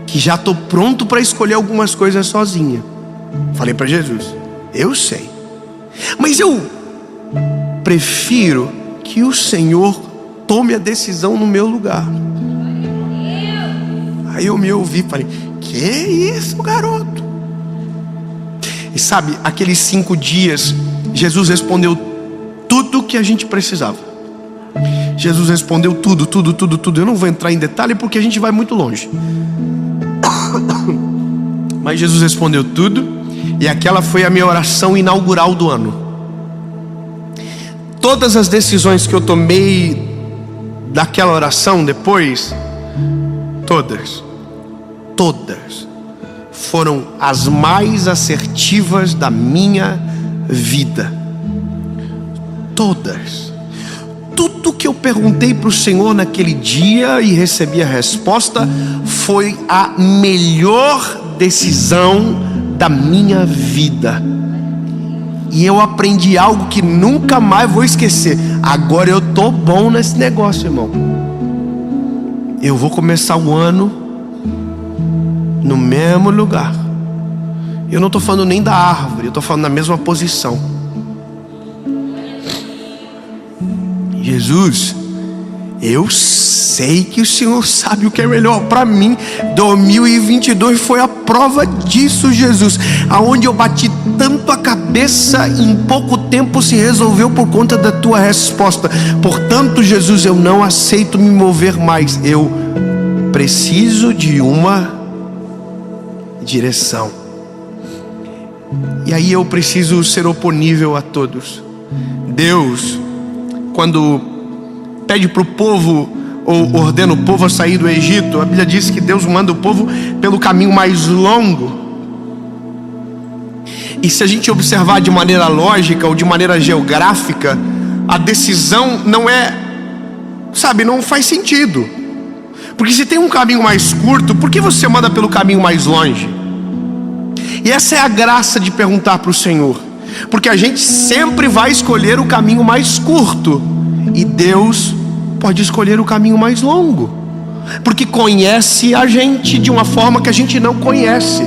que já estou pronto para escolher algumas coisas sozinha. Falei para Jesus: eu sei, mas eu prefiro que o Senhor tome a decisão no meu lugar. Aí eu me ouvi e falei: que isso, garoto? E sabe, aqueles 5 dias Jesus respondeu tudo que a gente precisava. Jesus respondeu tudo. Eu não vou entrar em detalhe porque a gente vai muito longe. Mas Jesus respondeu tudo. E aquela foi a minha oração inaugural do ano. Todas as decisões que eu tomei daquela oração depois, todas foram as mais assertivas da minha vida. Todas. Tudo que eu perguntei para o Senhor naquele dia e recebi a resposta foi a melhor decisão da minha vida. E eu aprendi algo que nunca mais vou esquecer. Agora eu tô bom nesse negócio, irmão. Eu vou começar o ano no mesmo lugar. Eu não tô falando nem da árvore, eu tô falando na mesma posição. Jesus, eu sei que o Senhor sabe o que é melhor para mim. 2022 foi a prova disso, Jesus. Aonde eu bati tanto a cabeça, em pouco tempo se resolveu por conta da tua resposta. Portanto, Jesus, eu não aceito me mover mais. Eu preciso de uma direção. E aí eu preciso ser oponível a todos. Deus, quando pede para o povo, ou ordena o povo a sair do Egito, a Bíblia diz que Deus manda o povo pelo caminho mais longo. E se a gente observar de maneira lógica ou de maneira geográfica, a decisão não é, sabe, não faz sentido. Porque se tem um caminho mais curto, por que você manda pelo caminho mais longe? E essa é a graça de perguntar para o Senhor, porque a gente sempre vai escolher o caminho mais curto, e Deus pode escolher o caminho mais longo, porque conhece a gente de uma forma que a gente não conhece.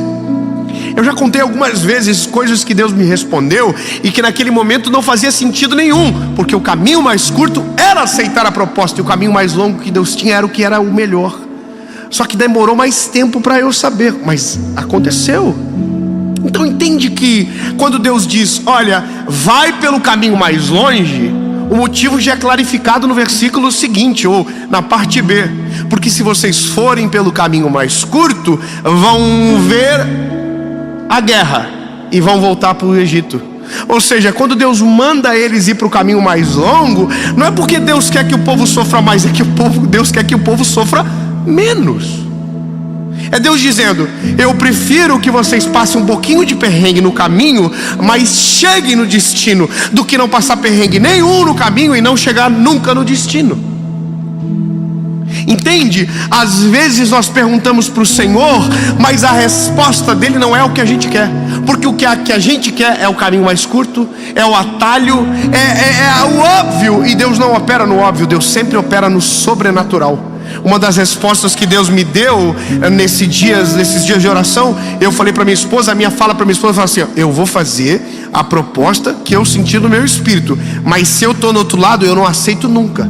Eu já contei algumas vezes coisas que Deus me respondeu e que naquele momento não fazia sentido nenhum, porque o caminho mais curto era aceitar a proposta, e o caminho mais longo que Deus tinha era o que era o melhor. Só que demorou mais tempo para eu saber, mas aconteceu. Então entende que quando Deus diz: olha, vai pelo caminho mais longe, O motivo já é clarificado no versículo seguinte, ou na parte B. Porque se vocês forem pelo caminho mais curto, vão ver a guerra e vão voltar para o Egito. Ou seja, quando Deus manda eles ir para o caminho mais longo, não é porque Deus quer que o povo sofra mais, é que Deus quer que o povo sofra menos. É Deus dizendo: eu prefiro que vocês passem um pouquinho de perrengue no caminho, mas cheguem no destino, do que não passar perrengue nenhum no caminho e não chegar nunca no destino. Entende? Às vezes nós perguntamos para o Senhor, mas a resposta dele não é o que a gente quer. Porque o que a gente quer é o caminho mais curto, é o atalho, é o óbvio. E Deus não opera no óbvio, Deus sempre opera no sobrenatural. Uma das respostas que Deus me deu nesses dias de oração, eu falei para minha esposa, a minha fala para minha esposa foi assim: eu vou fazer a proposta que eu senti no meu espírito, mas se eu estou no outro lado, eu não aceito nunca.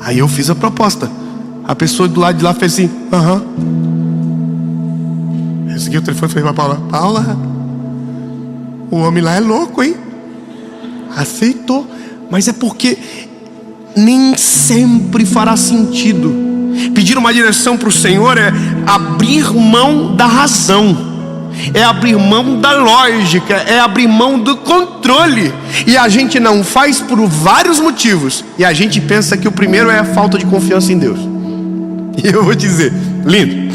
Aí eu fiz a proposta. A pessoa do lado de lá fez assim: aham. Eu segui o telefone e falei para Paula: Paula, o homem lá é louco, hein? Aceitou. Mas é porque nem sempre fará sentido. Pedir uma direção para o Senhor é abrir mão da razão, é abrir mão da lógica, é abrir mão do controle. E a gente não faz por vários motivos. E a gente pensa que o primeiro é a falta de confiança em Deus. E eu vou dizer, lindo,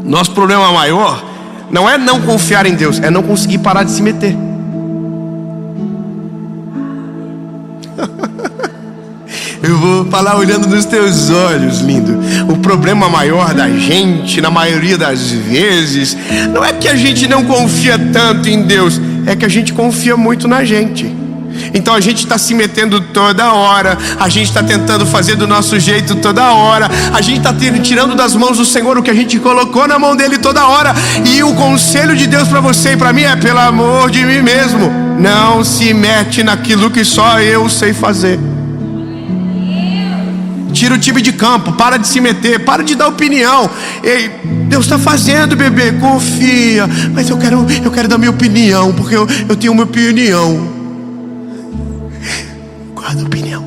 nosso problema maior não é não confiar em Deus, é não conseguir parar de se meter. Eu vou falar olhando nos teus olhos, lindo. O problema maior da gente, na maioria das vezes, não é que a gente não confia tanto em Deus, é que a gente confia muito na gente. Então a gente está se metendo toda hora, a gente está tentando fazer do nosso jeito toda hora, a gente está tirando das mãos do Senhor o que a gente colocou na mão dele toda hora. E o conselho de Deus para você e para mim é: pelo amor de mim mesmo, não se mete naquilo que só eu sei fazer. Tira o time de campo, para de se meter, para de dar opinião. Ei, Deus está fazendo, bebê, confia. Mas eu quero dar minha opinião, porque eu tenho uma opinião. Guarda a opinião.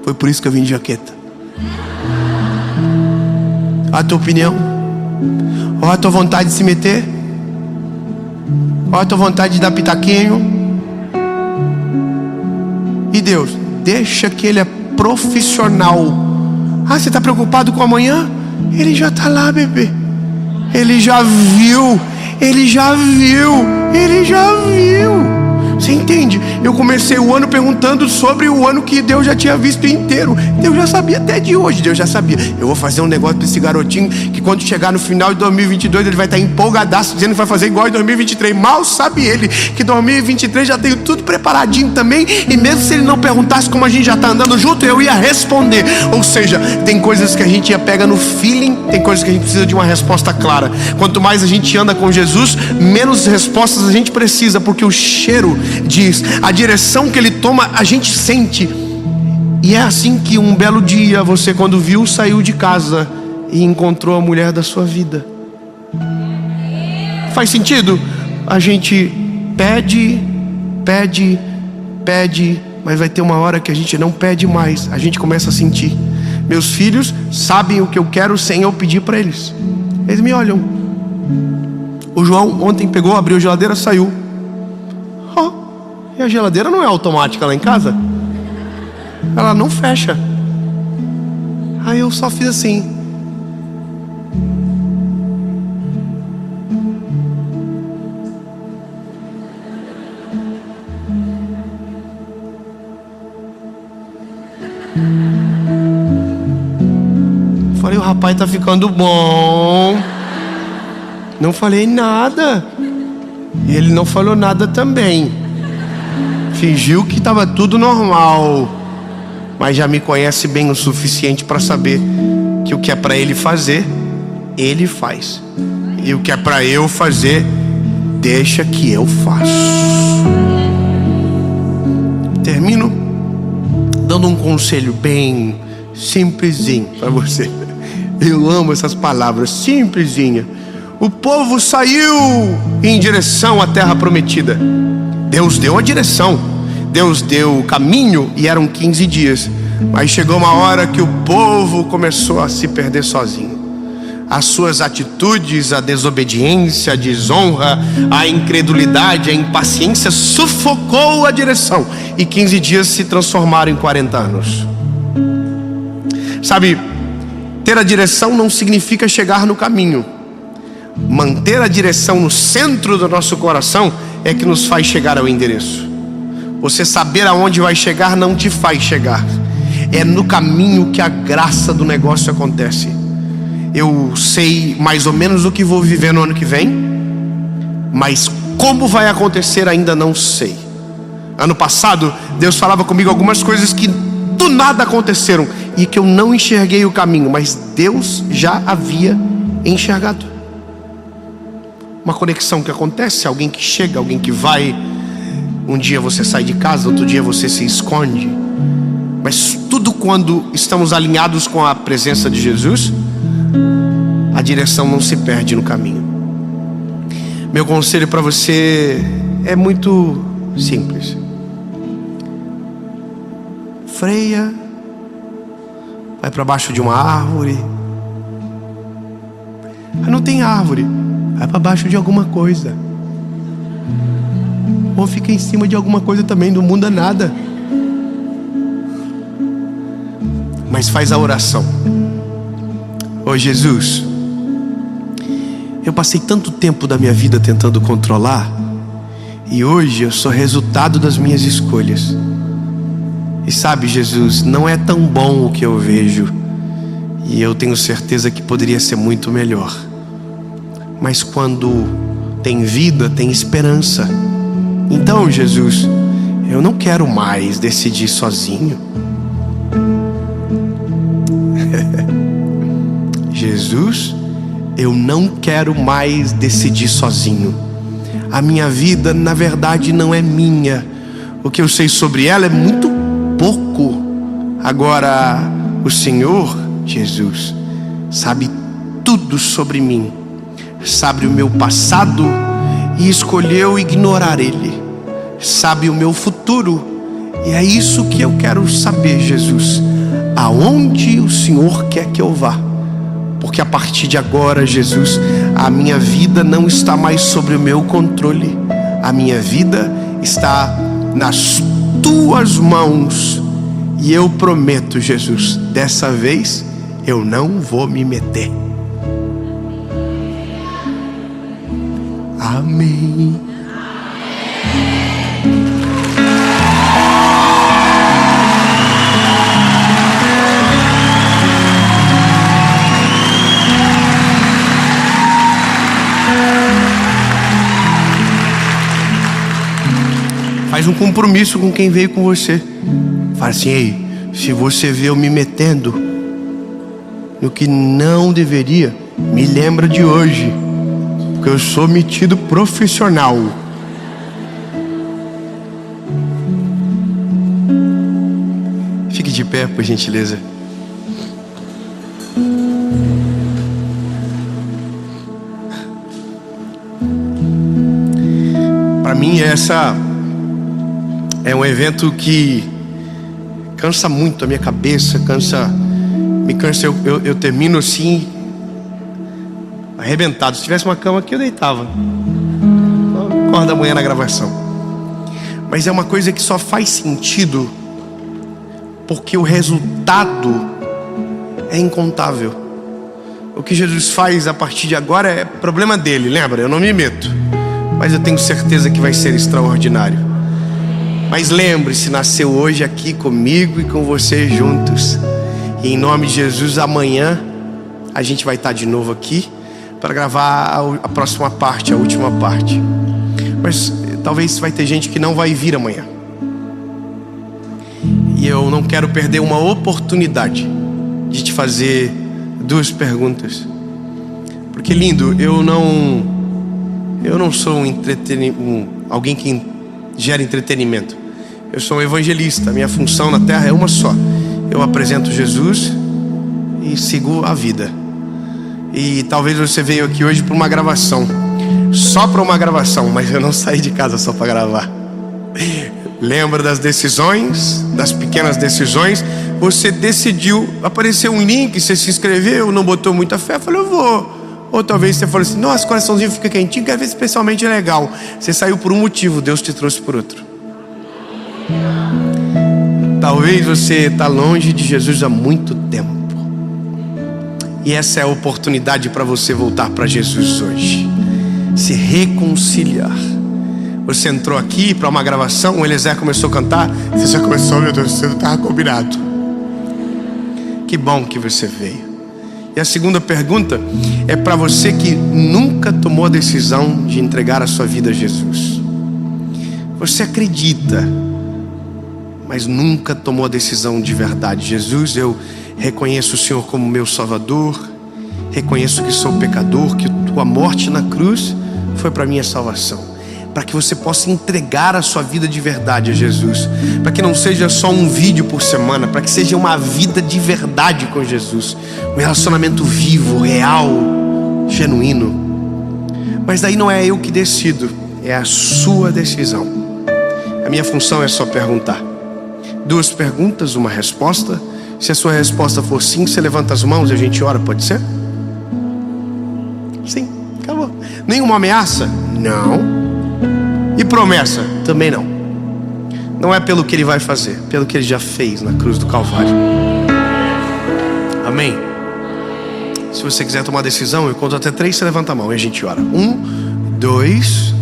Foi por isso que eu vim de jaqueta. Olha a tua opinião, olha a tua vontade de se meter, olha a tua vontade de dar pitaquinho. E Deus, deixa que Ele é profissional. Ah, você está preocupado com amanhã? Ele já está lá, bebê. Ele já viu. Ele já viu. Ele já viu. Você entende? Eu comecei o ano perguntando sobre o ano que Deus já tinha visto inteiro. Deus já sabia até de hoje. Deus já sabia. Eu vou fazer um negócio para esse garotinho que quando chegar no final de 2022 ele vai estar empolgadaço, dizendo que vai fazer igual em 2023. Mal sabe ele que 2023 já tenho tudo preparadinho também. E mesmo se ele não perguntasse como a gente já está andando junto, eu ia responder. Ou seja, tem coisas que a gente ia pega no feeling, tem coisas que a gente precisa de uma resposta clara. Quanto mais a gente anda com Jesus, menos respostas a gente precisa, porque o cheiro diz, a direção que ele toma a gente sente. E é assim que um belo dia você, quando viu, saiu de casa e encontrou a mulher da sua vida. Faz sentido? A gente pede, mas vai ter uma hora que a gente não pede mais. A gente começa a sentir. Meus filhos sabem o que eu quero sem eu pedir para eles. Eles me olham. O João ontem pegou, abriu a geladeira, saiu. E a geladeira não é automática lá em casa. Ela não fecha. Aí eu só fiz assim. Falei, o rapaz tá ficando bom. Não falei nada. Ele não falou nada também. Fingiu que estava tudo normal, mas já me conhece bem o suficiente para saber que o que é para ele fazer, ele faz. E o que é para eu fazer, deixa que eu faço. Termino dando um conselho bem simplesinho para você. Eu amo essas palavras, simplesinha. o povo saiu em direção à terra prometida. Deus deu a direção, Deus deu o caminho, e eram 15 dias. Mas chegou uma hora que o povo começou a se perder sozinho. As suas atitudes, a desobediência, a desonra, a incredulidade, a impaciência sufocou a direção, e 15 dias se transformaram em 40 anos. Sabe, ter a direção não significa chegar no caminho. Manter a direção no centro do nosso coração é que nos faz chegar ao endereço. Você saber aonde vai chegar não te faz chegar. É no caminho que a graça do negócio acontece. Eu sei mais ou menos o que vou viver no ano que vem, mas como vai acontecer ainda não sei. Ano passado, Deus falava comigo algumas coisas que do nada aconteceram e que eu não enxerguei o caminho, mas Deus já havia enxergado. Uma conexão que acontece, alguém que chega, alguém que vai. Um dia você sai de casa, outro dia você se esconde. Mas tudo quando estamos alinhados com a presença de Jesus, a direção não se perde no caminho. Meu conselho para você é muito simples. Freia, vai para baixo de uma árvore. Mas não tem árvore, vai para baixo de alguma coisa. Ou fica em cima de alguma coisa também, não muda nada. Mas faz a oração. Ô Jesus, eu passei tanto tempo da minha vida tentando controlar, e hoje eu sou resultado das minhas escolhas. E sabe, Jesus, não é tão bom o que eu vejo, e eu tenho certeza que poderia ser muito melhor. Mas quando tem vida, tem esperança. Então, Jesus, eu não quero mais decidir sozinho. Jesus, eu não quero mais decidir sozinho. A minha vida, na verdade, não é minha. O que eu sei sobre ela é muito pouco. Agora, o Senhor, Jesus, sabe tudo sobre mim. Sabe o meu passado e escolheu ignorar ele. Sabe o meu futuro, e é isso que eu quero saber, Jesus. Aonde o Senhor quer que eu vá? Porque a partir de agora, Jesus, a minha vida não está mais sobre o meu controle. A minha vida está nas tuas mãos. E eu prometo, Jesus, dessa vez eu não vou me meter. Amém. Faz um compromisso com quem veio com você. Fala assim: ei, se você vê eu me metendo no que não deveria, me lembra de hoje, porque eu sou metido profissional. Fique de pé, por gentileza. Para mim, essa é um evento que cansa muito a minha cabeça, me cansa. Eu termino assim, arrebentado. Se tivesse uma cama aqui, eu deitava. Acorda amanhã na gravação. Mas é uma coisa que só faz sentido porque o resultado é incontável. O que Jesus faz a partir de agora é problema dele, lembra? Eu não me meto, mas eu tenho certeza que vai ser extraordinário. Mas lembre-se, nasceu hoje aqui comigo e com você juntos. E em nome de Jesus, amanhã a gente vai estar de novo aqui para gravar a próxima parte, a última parte. Mas talvez vai ter gente que não vai vir amanhã. E eu não quero perder uma oportunidade de te fazer duas perguntas. Porque, lindo, eu não sou alguém que gera entretenimento. Eu sou um evangelista. Minha função na terra é uma só: eu apresento Jesus e sigo a vida. E talvez você veio aqui hoje para uma gravação, só para uma gravação, mas eu não saí de casa só para gravar. Lembra das decisões, das pequenas decisões? Você decidiu, apareceu um link, você se inscreveu, não botou muita fé, falou eu vou. Ou talvez você falou assim, nossa, coraçãozinho fica quentinho, quero ver se especialmente é legal. Você saiu por um motivo, Deus te trouxe por outro. Talvez você está longe de Jesus há muito tempo, e essa é a oportunidade para você voltar para Jesus hoje, se reconciliar. Você entrou aqui para uma gravação, o Eliezer começou a cantar, você já começou, meu Deus, você não estava combinado. Que bom que você veio. E a segunda pergunta é para você que nunca tomou a decisão de entregar a sua vida a Jesus. Você acredita, mas nunca tomou a decisão de verdade. Jesus, eu reconheço o Senhor como meu Salvador, reconheço que sou pecador, que tua morte na cruz foi para minha salvação. Para que você possa entregar a sua vida de verdade a Jesus, para que não seja só um vídeo por semana, para que seja uma vida de verdade com Jesus, um relacionamento vivo, real, genuíno. Mas daí não é eu que decido, é a sua decisão. A minha função é só perguntar. 2 perguntas, uma resposta. Se a sua resposta for sim, você levanta as mãos e a gente ora, pode ser? Sim, acabou. Nenhuma ameaça? Não. E promessa? Também não. Não é pelo que ele vai fazer, pelo que ele já fez na cruz do Calvário. Amém? Se você quiser tomar decisão, eu conto até 3, você levanta a mão e a gente ora. 1, 2,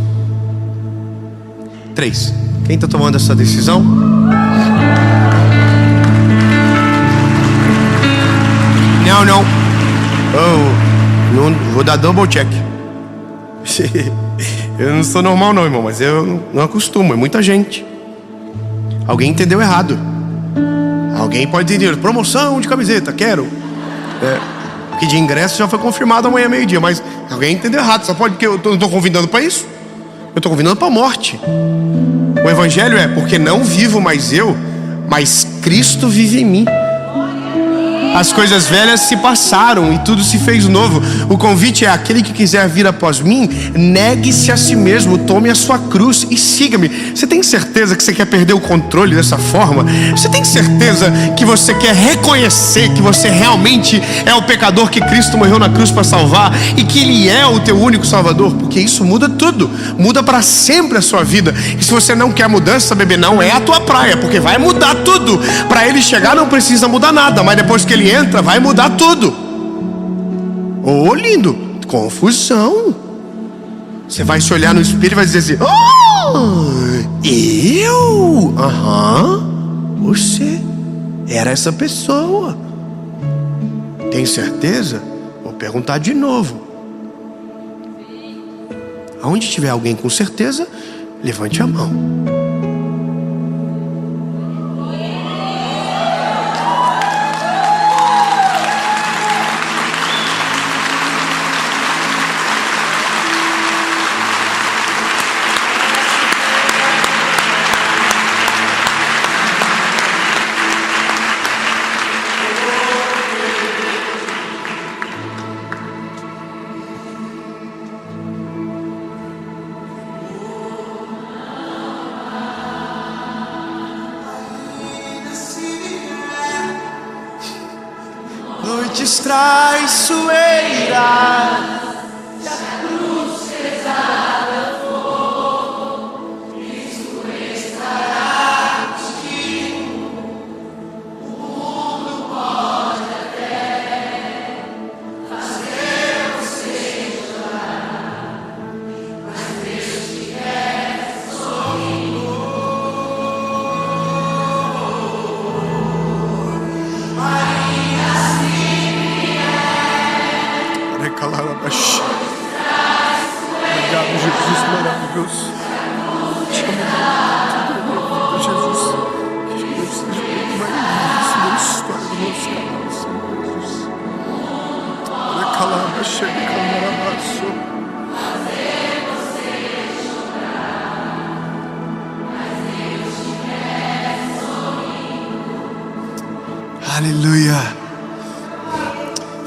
3. Quem está tomando essa decisão? Não. Não vou dar double check. Eu não sou normal não, irmão, mas eu não acostumo, é muita gente. Alguém entendeu errado. Alguém pode entender, promoção de camiseta, quero. Porque de ingresso já foi confirmado amanhã meio-dia, mas alguém entendeu errado. Só pode porque eu não estou convidando para isso. Eu estou convidando para a morte. O evangelho é porque não vivo mais eu, mas Cristo vive em mim. As coisas velhas se passaram e tudo se fez novo. O convite é: aquele que quiser vir após mim, negue-se a si mesmo, tome a sua cruz e siga-me. Você tem certeza que você quer perder o controle dessa forma? Você tem certeza que você quer reconhecer que você realmente é o pecador que Cristo morreu na cruz para salvar e que Ele é o teu único Salvador? Porque isso muda tudo, muda para sempre a sua vida. E se você não quer mudança, bebê, não é a tua praia, porque vai mudar tudo. Para Ele chegar não precisa mudar nada, mas depois que Ele entra, vai mudar tudo. Oh, lindo, confusão. Você vai se olhar no espelho e vai dizer assim: oh, eu? Você era essa pessoa. Tem certeza? Vou perguntar de novo. Aonde tiver alguém com certeza, levante a mão. Noites traiçoeiras, e a cruz pesada for, Cristo estará contigo. O mundo pode até fazer você chorar, mas Deus te quer sorrindo. Obrigado, Jesus maravilhoso. Te amo, Jesus. Que Deus seja muito mais livre na história do nosso canal, Senhor Jesus. Recalaba, chega, camarabaço. Aleluia.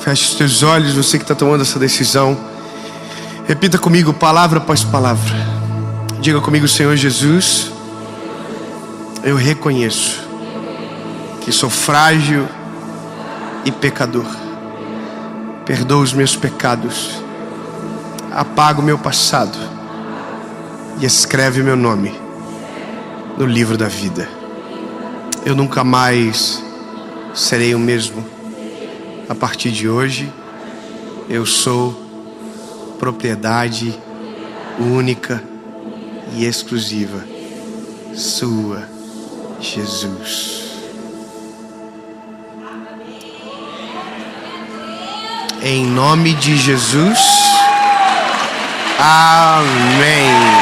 Feche os teus olhos, você que está tomando essa decisão. Repita comigo, palavra após palavra. Diga comigo: Senhor Jesus, eu reconheço que sou frágil e pecador. Perdoa os meus pecados, apaga o meu passado e escreve meu nome no livro da vida. Eu nunca mais serei o mesmo. A partir de hoje, eu sou propriedade única e exclusiva sua, Jesus. Em nome de Jesus. Amém.